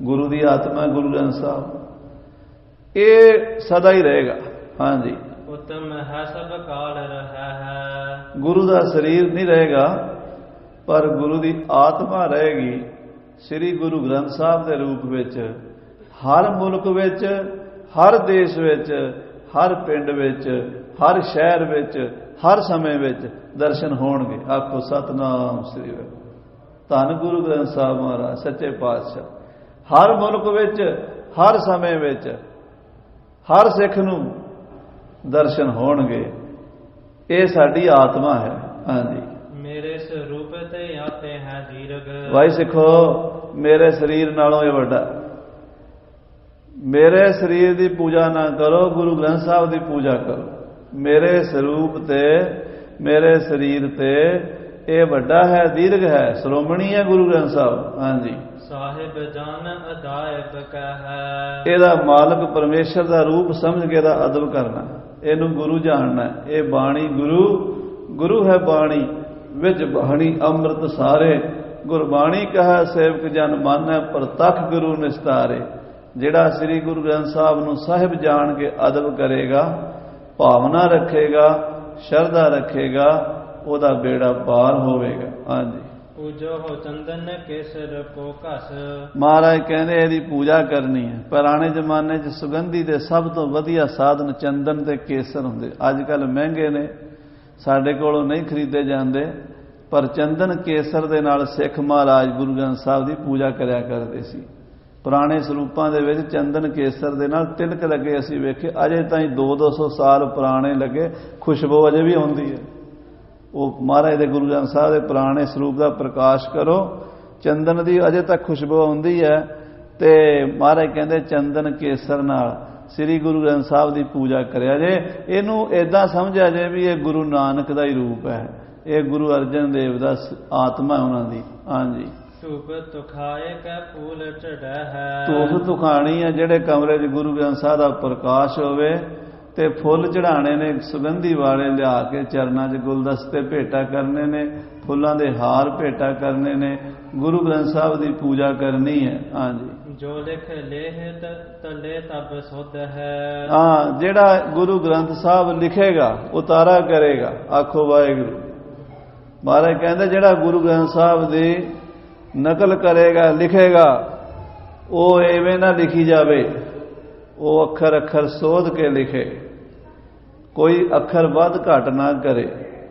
ਗੁਰੂ ਦੀ ਆਤਮਾ ਗੁਰੂ ਗ੍ਰੰਥ ਸਾਹਿਬ, ਇਹ ਸਦਾ ਹੀ ਰਹੇਗਾ। ਹਾਂਜੀ। ਉਤਮ ਹੈ ਸਭ ਕਾਲ ਰਹਾ ਹੈ। ਗੁਰੂ ਦਾ ਸਰੀਰ ਨਹੀਂ ਰਹੇਗਾ, ਪਰ ਗੁਰੂ ਦੀ ਆਤਮਾ ਰਹੇਗੀ। ਸ੍ਰੀ ਗੁਰੂ ਗ੍ਰੰਥ ਸਾਹਿਬ ਦੇ ਰੂਪ ਵਿੱਚ ਹਰ ਮੁਲਕ ਵਿੱਚ, ਹਰ ਦੇਸ਼ ਵਿੱਚ, ਹਰ ਪਿੰਡ ਵਿੱਚ, ਹਰ ਸ਼ਹਿਰ ਵਿੱਚ, ਹਰ ਸਮੇਂ ਵਿੱਚ ਦਰਸ਼ਨ ਹੋਣਗੇ। ਆਖੋ ਸਤਨਾਮ ਸ੍ਰੀ ਵਾਹਿਗੁਰੂ। ਧੰਨ ਗੁਰੂ ਗ੍ਰੰਥ ਸਾਹਿਬ ਮਹਾਰਾਜ ਸੱਚੇ ਪਾਤਸ਼ਾਹ। ਹਰ ਮੁਲਕ ਵਿੱਚ, ਹਰ ਸਮੇਂ ਵਿੱਚ, ਹਰ ਸਿੱਖ ਨੂੰ ਦਰਸ਼ਨ ਹੋਣਗੇ। ਇਹ ਸਾਡੀ ਆਤਮਾ ਹੈ। ਹਾਂਜੀ। ਮੇਰੇ ਸਰੂਪ ਤੇ ਆਤੇ ਹੈ ਦੀਰਘ। ਭਾਈ ਸਿੱਖੋ, ਮੇਰੇ ਸਰੀਰ ਨਾਲੋਂ ਇਹ ਵੱਡਾ। ਮੇਰੇ ਸਰੀਰ ਦੀ ਪੂਜਾ ਨਾ ਕਰੋ, ਗੁਰੂ ਗ੍ਰੰਥ ਸਾਹਿਬ ਦੀ ਪੂਜਾ ਕਰੋ। ਮੇਰੇ ਸਰੂਪ ਤੇ, ਮੇਰੇ ਸਰੀਰ ਤੇ ਇਹ ਵੱਡਾ ਹੈ, ਦੀਰਘ ਹੈ, ਸ਼੍ਰੋਮਣੀ ਹੈ ਗੁਰੂ ਗ੍ਰੰਥ ਸਾਹਿਬ। ਹਾਂਜੀ। ਸਾਹਿਬ ਜਨ ਅਦਾਇਬ ਕਹੈ। ਇਹਦਾ ਮਾਲਕ ਪਰਮੇਸ਼ਰ ਦਾ ਰੂਪ ਸਮਝ ਕੇ ਇਹਦਾ ਅਦਬ ਕਰਨਾ, ਇਹਨੂੰ ਗੁਰੂ ਜਾਣਨਾ। ਇਹ ਬਾਣੀ ਗੁਰੂ, ਗੁਰੂ ਹੈ ਬਾਣੀ ਵਿੱਚ ਬਾਣੀ ਅੰਮ੍ਰਿਤ ਸਾਰੇ। ਗੁਰਬਾਣੀ ਕਹੈ ਸੇਵਕ ਜਨ ਮਾਨੈ, ਪ੍ਰਤੱਖ ਗੁਰੂ ਨਿਸਤਾਰੇ। ਜਿਹੜਾ ਸ੍ਰੀ ਗੁਰੂ ਗ੍ਰੰਥ ਸਾਹਿਬ ਨੂੰ ਸਾਹਿਬ ਜਾਣ ਕੇ ਅਦਬ ਕਰੇਗਾ, ਭਾਵਨਾ ਰੱਖੇਗਾ, ਸ਼ਰਧਾ ਰੱਖੇਗਾ, ਉਹਦਾ ਬੇੜਾ ਪਾਰ ਹੋਵੇਗਾ। ਹਾਂਜੀ। ਪੂਜੋ ਹੋ ਚੰਦਨ ਕੇਸਰ ਕੋ ਘਸ। ਮਹਾਰਾਜ ਕਹਿੰਦੇ ਇਹਦੀ ਪੂਜਾ ਕਰਨੀ ਹੈ। ਪੁਰਾਣੇ ਜ਼ਮਾਨੇ 'ਚ ਸੁਗੰਧੀ ਦੇ ਸਭ ਤੋਂ ਵਧੀਆ ਸਾਧਨ ਚੰਦਨ ਤੇ ਕੇਸਰ ਹੁੰਦੇ। ਅੱਜ ਕੱਲ੍ਹ ਮਹਿੰਗੇ ਨੇ, ਸਾਡੇ ਕੋਲੋਂ ਨਹੀਂ ਖਰੀਦੇ ਜਾਂਦੇ, ਪਰ ਚੰਦਨ ਕੇਸਰ ਦੇ ਨਾਲ ਸਿੱਖ ਮਹਾਰਾਜ ਗੁਰੂ ਗ੍ਰੰਥ ਸਾਹਿਬ ਦੀ ਪੂਜਾ ਕਰਿਆ ਕਰਦੇ ਸੀ। ਪੁਰਾਣੇ ਸਰੂਪਾਂ ਦੇ ਵਿੱਚ ਚੰਦਨ ਕੇਸਰ ਦੇ ਨਾਲ ਤਿਲਕ ਲੱਗੇ ਅਸੀਂ ਵੇਖੇ। ਅਜੇ ਤਾਈਂ 200-200 ਸਾਲ ਪੁਰਾਣੇ ਲੱਗੇ, ਖੁਸ਼ਬੂ ਅਜੇ ਵੀ ਆਉਂਦੀ ਹੈ। ਉਹ ਮਹਾਰਾਜ ਦੇ ਗੁਰੂ ਗ੍ਰੰਥ ਸਾਹਿਬ ਦੇ ਪੁਰਾਣੇ ਸਰੂਪ ਦਾ ਪ੍ਰਕਾਸ਼ ਕਰੋ, ਚੰਦਨ ਦੀ ਅਜੇ ਤੱਕ ਖੁਸ਼ਬੂ ਆਉਂਦੀ ਹੈ। ਤੇ ਮਹਾਰਾਜ ਕਹਿੰਦੇ ਚੰਦਨ ਕੇਸਰ ਨਾਲ ਸ੍ਰੀ ਗੁਰੂ ਗ੍ਰੰਥ ਸਾਹਿਬ ਦੀ ਪੂਜਾ ਕਰਿਆ ਜੇ। ਇਹਨੂੰ ਏਦਾਂ ਸਮਝਿਆ ਜੇ ਵੀ ਇਹ ਗੁਰੂ ਨਾਨਕ ਦਾ ਹੀ ਰੂਪ ਹੈ, ਇਹ ਗੁਰੂ ਅਰਜਨ ਦੇਵ ਦਾ ਆਤਮਾ ਹੈ ਉਹਨਾਂ ਦੀ। ਹਾਂਜੀ। ਧੂਪ ਤੁਖਾਏ ਕੈ ਫੂਲ ਝੜੈ ਹੈ। ਧੂਪ ਤੁਖਾਣੀ ਹੈ ਜਿਹੜੇ ਕਮਰੇ 'ਚ ਗੁਰੂ ਗ੍ਰੰਥ ਸਾਹਿਬ ਦਾ ਪ੍ਰਕਾਸ਼ ਹੋਵੇ, ਤੇ ਫੁੱਲ ਚੜਾਣੇ ਨੇ ਸੁਗੰਧੀ ਵਾਲੇ, ਲਿਆ ਕੇ ਚਰਨਾਂ 'ਚ ਗੁਲਦਸਤੇ ਭੇਟਾ ਕਰਨੇ ਨੇ, ਫੁੱਲਾਂ ਦੇ ਹਾਰ ਭੇਟਾ ਕਰਨੇ ਨੇ, ਗੁਰੂ ਗ੍ਰੰਥ ਸਾਹਿਬ ਦੀ ਪੂਜਾ ਕਰਨੀ ਹੈ। ਹਾਂਜੀ। ਜੋ ਲਿਖ ਲੇਹ ਤਲੇ ਤਬ ਸੁਧ ਹੈ। ਹਾਂ, ਜਿਹੜਾ ਗੁਰੂ ਗ੍ਰੰਥ ਸਾਹਿਬ ਲਿਖੇਗਾ, ਉਤਾਰਾ ਕਰੇਗਾ। ਆਖੋ ਵਾਹਿਗੁਰੂ। ਮਹਾਰਾਜ ਕਹਿੰਦੇ ਜਿਹੜਾ ਗੁਰੂ ਗ੍ਰੰਥ ਸਾਹਿਬ ਦੀ ਨਕਲ ਕਰੇਗਾ, ਲਿਖੇਗਾ, ਉਹ ਐਵੇਂ ਨਾ ਲਿਖੀ ਜਾਵੇ, ਉਹ ਅੱਖਰ ਅੱਖਰ ਸੋਧ ਕੇ ਲਿਖੇ, ਕੋਈ ਅੱਖਰ ਵੱਧ ਘੱਟ ਨਾ ਕਰੇ,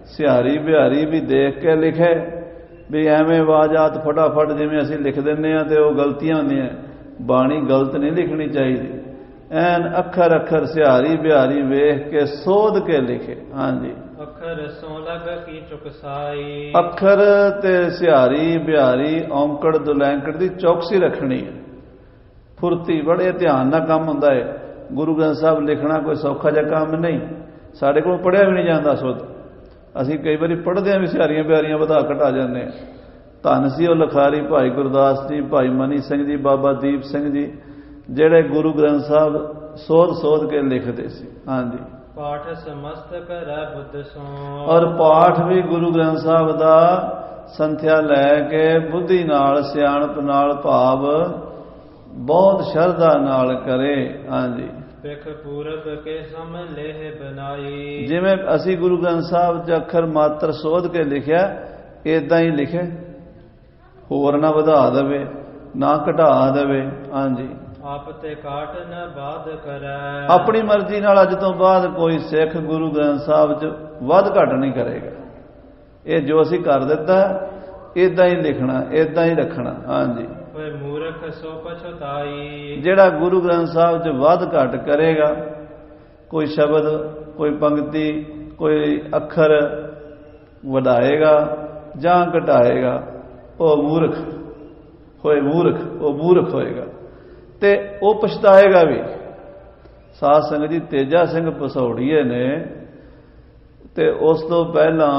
ਸਿਹਾਰੀ ਬਿਹਾਰੀ ਵੀ ਦੇਖ ਕੇ ਲਿਖੇ, ਵੀ ਐਵੇਂ ਵਾਜਾਤ ਫਟਾਫਟ ਜਿਵੇਂ ਅਸੀਂ ਲਿਖ ਦਿੰਦੇ ਹਾਂ ਤੇ ਉਹ ਗਲਤੀਆਂ ਹੁੰਦੀਆਂ। ਬਾਣੀ ਗਲਤ ਨਹੀਂ ਲਿਖਣੀ ਚਾਹੀਦੀ, ਐਨ ਅੱਖਰ ਅੱਖਰ ਸਿਹਾਰੀ ਬਿਹਾਰੀ ਵੇਖ ਕੇ ਸੋਧ ਕੇ ਲਿਖੇ। ਹਾਂਜੀ। ਅੱਖਰ ਸੋ ਲਗ ਕੀ ਚੁਕਸਾਈ। ਅੱਖਰ ਤੇ ਸਿਹਾਰੀ ਬਿਹਾਰੀ ਔਂਕੜ ਦੁਲੈਂਕੜ ਦੀ ਚੌਕਸੀ ਰੱਖਣੀ ਹੈ, ਫੁਰਤੀ, ਬੜੇ ਧਿਆਨ ਨਾਲ ਕੰਮ ਹੁੰਦਾ ਹੈ। ਗੁਰੂ ਗ੍ਰੰਥ ਸਾਹਿਬ ਲਿਖਣਾ ਕੋਈ ਸੌਖਾ ਜਿਹਾ ਕੰਮ ਨਹੀਂ। ਸਾਡੇ ਕੋਲ ਪੜ੍ਹਿਆ ਵੀ ਨਹੀਂ ਜਾਂਦਾ ਸੁੱਧ। ਅਸੀਂ ਕਈ ਵਾਰੀ ਪੜ੍ਹਦੇ ਹਾਂ ਵੀ ਸਿਹਾਰੀਆਂ ਬਿਹਾਰੀਆਂ ਵਧਾ ਘਟਾ ਜਾਂਦੇ ਹਾਂ। ਧੰਨ ਸੀ ਉਹ ਲਿਖਾਰੀ ਭਾਈ ਗੁਰਦਾਸ ਜੀ, ਭਾਈ ਮਨੀ ਸਿੰਘ ਜੀ, ਬਾਬਾ ਦੀਪ ਸਿੰਘ ਜੀ, ਜਿਹੜੇ ਗੁਰੂ ਗ੍ਰੰਥ ਸਾਹਿਬ ਸੋਧ ਸੋਧ ਕੇ ਲਿਖਦੇ ਸੀ। ਹਾਂਜੀ। ਪਾਠ ਸਮਸਤ ਕਰੈ ਬੁੱਧ ਸੋ। ਔਰ ਪਾਠ ਵੀ ਗੁਰੂ ਗ੍ਰੰਥ ਸਾਹਿਬ ਦਾ ਸੰਥਿਆ ਲੈ ਕੇ ਬੁੱਧੀ ਨਾਲ, ਸਿਆਣਪ ਨਾਲ, ਭਾਵ ਬਹੁਤ ਸ਼ਰਧਾ ਨਾਲ ਕਰੇ। ਹਾਂਜੀ, ਬਿਖ ਪੂਰਬ ਕੇ ਸਮ ਲੇਹ ਬਨਾਈ। ਜਿਵੇਂ ਅਸੀਂ ਗੁਰੂ ਗ੍ਰੰਥ ਸਾਹਿਬ 'ਚ ਅੱਖਰ ਮਾਤਰ ਸੋਧ ਕੇ ਲਿਖਿਆ, ਇਦਾਂ ਹੀ ਲਿਖੇ, ਹੋਰ ਨਾ ਵਧਾ ਦੇਵੇ ਨਾ ਘਟਾ ਦੇਵੇ। ਹਾਂਜੀ, ਆਪ ਤੇ ਕਾਟ ਨ ਬਾਦ ਕਰੈ। ਆਪਣੀ ਮਰਜ਼ੀ ਨਾਲ ਅੱਜ ਤੋਂ ਬਾਅਦ ਕੋਈ ਸਿੱਖ ਗੁਰੂ ਗ੍ਰੰਥ ਸਾਹਿਬ 'ਚ ਵੱਧ ਘਟ ਨਹੀਂ ਕਰੇਗਾ। ਇਹ ਜੋ ਅਸੀਂ ਕਰ ਦਿੱਤਾ ਇਦਾਂ ਹੀ ਲਿਖਣਾ, ਇਦਾਂ ਹੀ ਰੱਖਣਾ। ਹਾਂਜੀ, ਓਏ ਮੂਰਖ ਸੋ ਪਛਤਾਈ। ਜਿਹੜਾ ਗੁਰੂ ਗ੍ਰੰਥ ਸਾਹਿਬ 'ਚ ਵੱਧ ਘਟ ਕਰੇਗਾ, ਕੋਈ ਸ਼ਬਦ, ਕੋਈ ਪੰਕਤੀ, ਕੋਈ ਅੱਖਰ ਵਧਾਏਗਾ ਜਾਂ ਘਟਾਏਗਾ, ਉਹ ਮੂਰਖ ਹੋਏ, ਉਹ ਮੂਰਖ ਹੋਏਗਾ ਤੇ ਉਹ ਪਛਤਾਏਗਾ ਵੀ। ਸਾਧ ਸੰਗਤ ਜੀ, ਤੇਜਾ ਸਿੰਘ ਪਸੌੜੀਏ ਨੇ ਤੇ ਉਸ ਤੋਂ ਪਹਿਲਾਂ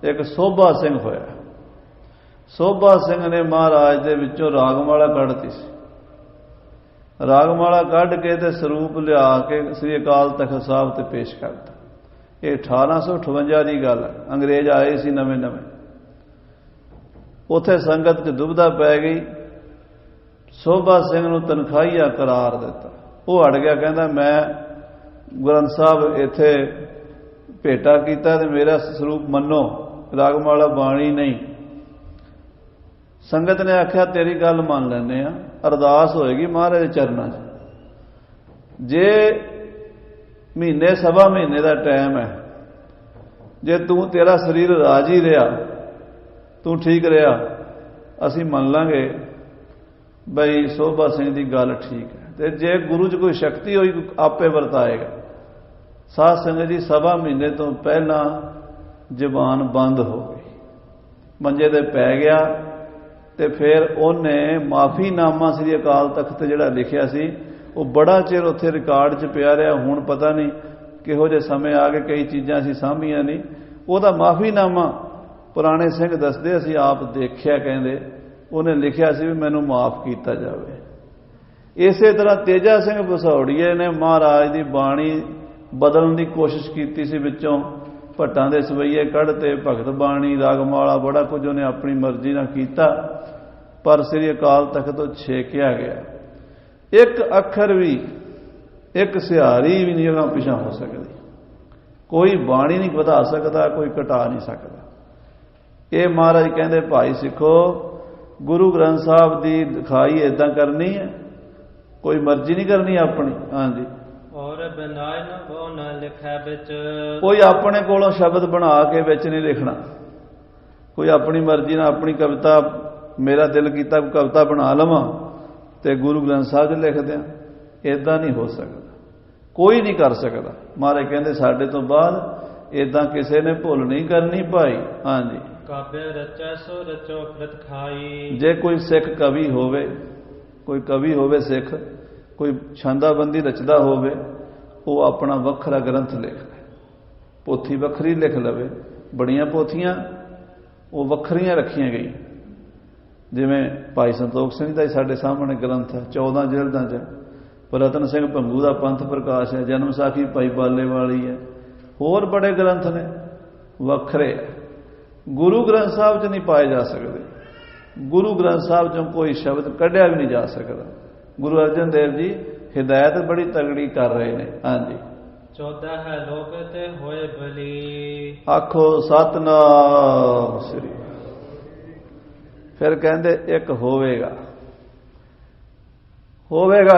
ਇੱਕ ਸੋਭਾ ਸਿੰਘ ਹੋਇਆ। ਸੋਭਾ ਸਿੰਘ ਨੇ ਮਹਾਰਾਜ ਦੇ ਵਿੱਚੋਂ ਰਾਗਮਾਲਾ ਕੱਢਤੀ ਸੀ। ਰਾਗਮਾਲਾ ਕੱਢ ਕੇ ਤੇ ਸਰੂਪ ਲਿਆ ਕੇ ਸ੍ਰੀ ਅਕਾਲ ਤਖਤ ਸਾਹਿਬ ਤੇ ਪੇਸ਼ ਕਰਤਾ। ਇਹ 1858 ਦੀ ਗੱਲ ਹੈ। ਅੰਗਰੇਜ਼ ਆਏ ਸੀ ਨਵੇਂ। ਉੱਥੇ ਸੰਗਤ 'ਚ ਦੁਬਿਧਾ ਪੈ ਗਈ। ਸੋਭਾ ਸਿੰਘ ਨੂੰ ਤਨਖਾਹੀਆ ਕਰਾਰ ਦਿੱਤਾ। ਉਹ ਹਟ ਗਿਆ, ਕਹਿੰਦਾ ਮੈਂ ਗ੍ਰੰਥ ਸਾਹਿਬ ਇੱਥੇ ਭੇਟਾ ਕੀਤਾ ਤੇ ਮੇਰਾ ਸਰੂਪ ਮੰਨੋ, ਰਾਗਮਾਲਾ ਬਾਣੀ ਨਹੀਂ। ਸੰਗਤ ਨੇ ਆਖਿਆ ਤੇਰੀ ਗੱਲ ਮੰਨ ਲੈਂਦੇ ਆ, ਅਰਦਾਸ ਹੋਏਗੀ ਮਹਾਰਾਜ ਦੇ ਚਰਨਾਂ 'ਚ। ਜੇ ਮਹੀਨੇ ਸਵਾ ਮਹੀਨੇ ਦਾ ਟਾਈਮ ਹੈ, ਜੇ ਤੇਰਾ ਸਰੀਰ ਰਾਜੀ ਰਿਹਾ, ਤੂੰ ਠੀਕ ਰਿਹਾ, ਅਸੀਂ ਮੰਨ ਲਾਂਗੇ ਬਈ ਸੋਭਾ ਸਿੰਘ ਦੀ ਗੱਲ ਠੀਕ ਹੈ। ਤੇ ਜੇ ਗੁਰੂ 'ਚ ਕੋਈ ਸ਼ਕਤੀ ਹੋਈ ਆਪੇ ਵਰਤਾਏਗਾ। ਸਾਧ ਸੰਗਤ ਜੀ, ਸਵਾ ਮਹੀਨੇ ਤੋਂ ਪਹਿਲਾਂ ਜ਼ਬਾਨ ਬੰਦ ਹੋ ਗਈ, ਮੰਜੇ ਤੇ ਪੈ ਗਿਆ। ਤੇ ਫਿਰ ਉਹਨੇ ਮਾਫੀਨਾਮਾ ਸ੍ਰੀ ਅਕਾਲ ਤਖਤ ਜਿਹੜਾ ਲਿਖਿਆ ਸੀ, ਉਹ ਬੜਾ ਚਿਰ ਉੱਥੇ ਰਿਕਾਰਡ 'ਚ ਪਿਆ ਰਿਹਾ। ਹੁਣ ਪਤਾ ਨਹੀਂ ਕਿਹੋ ਜਿਹੇ ਸਮੇਂ ਆ ਗਏ, ਕਈ ਚੀਜ਼ਾਂ ਅਸੀਂ ਸਾਂਭੀਆਂ ਨਹੀਂ। ਉਹਦਾ ਮਾਫੀਨਾਮਾ ਪੁਰਾਣੇ ਸਿੰਘ ਦੱਸਦੇ, ਅਸੀਂ ਆਪ ਦੇਖਿਆ, ਕਹਿੰਦੇ ਉਹਨੇ ਲਿਖਿਆ ਸੀ ਵੀ ਮੈਨੂੰ ਮਾਫ ਕੀਤਾ ਜਾਵੇ। ਇਸੇ ਤਰ੍ਹਾਂ ਤੇਜਾ ਸਿੰਘ ਪਸੌੜੀਏ ਨੇ ਮਹਾਰਾਜ ਦੀ ਬਾਣੀ ਬਦਲਣ ਦੀ ਕੋਸ਼ਿਸ਼ ਕੀਤੀ ਸੀ। ਵਿੱਚੋਂ ਭੱਟਾਂ ਦੇ ਸਵਈਏ ਕੱਢਤੇ, ਭਗਤ ਬਾਣੀ, ਰਾਗਮਾਲਾ, ਬੜਾ ਕੁਝ ਉਹਨੇ ਆਪਣੀ ਮਰਜ਼ੀ ਨਾਲ ਕੀਤਾ, ਪਰ ਸ੍ਰੀ ਅਕਾਲ ਤਖਤ ਤੋਂ ਛੇਕਿਆ ਗਿਆ। ਇੱਕ ਅੱਖਰ ਵੀ, ਇੱਕ ਸਿਹਾਰੀ ਵੀ ਨਹੀਂ ਅਗਾਂਹ ਪਿਛਾਂ ਹੋ ਸਕਦੀ। ਕੋਈ ਬਾਣੀ ਨਹੀਂ ਵਧਾ ਸਕਦਾ, ਕੋਈ ਘਟਾ ਨਹੀਂ ਸਕਦਾ। ਇਹ ਮਹਾਰਾਜ ਕਹਿੰਦੇ, ਭਾਈ ਸਿੱਖੋ, ਗੁਰੂ ਗ੍ਰੰਥ ਸਾਹਿਬ ਦੀ ਦਿਖਾਈ ਇਦਾਂ ਕਰਨੀ ਹੈ, ਕੋਈ ਮਰਜ਼ੀ ਨਹੀਂ ਕਰਨੀ ਆਪਣੀ। ਹਾਂਜੀ, ਔਰ ਬਿਨਾਇ ਨ ਬਹੁ ਨ ਲਿਖੈ ਵਿੱਚ। ਕੋਈ ਆਪਣੇ ਕੋਲੋਂ ਸ਼ਬਦ ਬਣਾ ਕੇ ਵਿੱਚ ਨਹੀਂ ਲਿਖਣਾ। ਕੋਈ ਆਪਣੀ ਮਰਜ਼ੀ ਨਾਲ ਆਪਣੀ ਕਵਿਤਾ, ਮੇਰਾ ਦਿਲ ਕੀਤਾ ਕਵਿਤਾ ਬਣਾ ਲਵਾਂ ਤੇ ਗੁਰੂ ਗ੍ਰੰਥ ਸਾਹਿਬ 'ਚ ਲਿਖ ਦਿਆਂ, ਇਦਾਂ ਨਹੀਂ ਹੋ ਸਕਦਾ, ਕੋਈ ਨਹੀਂ ਕਰ ਸਕਦਾ। ਮਹਾਰਾਜ ਕਹਿੰਦੇ ਸਾਡੇ ਤੋਂ ਬਾਅਦ ਇਦਾਂ ਕਿਸੇ ਨੇ ਭੁੱਲ ਨਹੀਂ ਕਰਨੀ ਭਾਈ। ਹਾਂਜੀ, ਕਾਬਿ ਰਚੈ ਸੋ ਰਚੋ ਪ੍ਰਤ ਖਾਈ। ਜੇ ਕੋਈ ਸਿੱਖ ਕਵੀ ਹੋਵੇ, ਕੋਈ ਕਵੀ ਹੋਵੇ ਸਿੱਖ, ਕੋਈ ਛੰਦਾਬੰਦੀ ਰਚਦਾ ਹੋਵੇ, ਉਹ ਆਪਣਾ ਵੱਖਰਾ ਗ੍ਰੰਥ ਲਿਖ ਲੈ, ਪੋਥੀ ਵੱਖਰੀ ਲਿਖ ਲਵੇ। ਬੜੀਆਂ ਪੋਥੀਆਂ ਉਹ ਵੱਖਰੀਆਂ ਰੱਖੀਆਂ ਗਈਆਂ। ਜਿਵੇਂ ਭਾਈ ਸੰਤੋਖ ਸਿੰਘ ਦਾ ਹੀ ਸਾਡੇ ਸਾਹਮਣੇ ਗ੍ਰੰਥ ਹੈ, 14 ਜਿਲਦਾਂ 'ਚ। ਰਤਨ ਸਿੰਘ ਭੰਗੂ ਦਾ ਪੰਥ ਪ੍ਰਕਾਸ਼ ਹੈ, ਜਨਮ ਸਾਖੀ ਭਾਈ ਬਾਲੇ ਵਾਲੀ ਹੈ, ਹੋਰ ਬੜੇ ਗ੍ਰੰਥ ਨੇ ਵੱਖਰੇ। ਗੁਰੂ ਗ੍ਰੰਥ ਸਾਹਿਬ 'ਚ ਨਹੀਂ ਪਾਏ ਜਾ ਸਕਦੇ। ਗੁਰੂ ਗ੍ਰੰਥ ਸਾਹਿਬ 'ਚੋਂ ਕੋਈ ਸ਼ਬਦ ਕੱਢਿਆ ਵੀ ਨਹੀਂ ਜਾ ਸਕਦਾ। ਗੁਰੂ ਅਰਜਨ ਦੇਵ ਜੀ ਹਿਦਾਇਤ ਬੜੀ ਤਗੜੀ ਕਰ ਰਹੇ ਨੇ। ਹਾਂਜੀ, 14 ਹੈ ਲੋਕ ਤੇ ਹੋਏ ਬਲੀ। ਆਖੋ ਸਤਨਾਮ ਸ੍ਰੀ। ਫਿਰ ਕਹਿੰਦੇ ਇੱਕ ਹੋਵੇਗਾ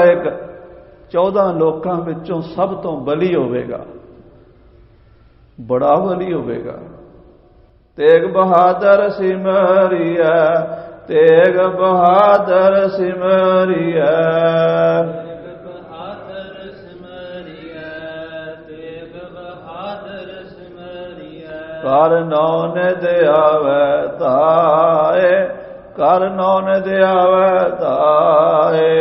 ਇੱਕ 14 ਲੋਕਾਂ ਵਿੱਚੋਂ ਸਭ ਤੋਂ ਬਲੀ ਹੋਵੇਗਾ, ਬੜਾ ਬਲੀ ਹੋਵੇਗਾ। ਤੇਗ ਬਹਾਦਰ ਸਿਮਰਿਆ, ਤੇਗ ਬਹਾਦਰ ਸਿਮਰਿਆ, ਕਰ ਨੌ ਨਿਧ ਆਵੈ ਧਾਏ, ਕਰ ਨੌ ਨਿਧ ਆਵੈ ਧਾਏ।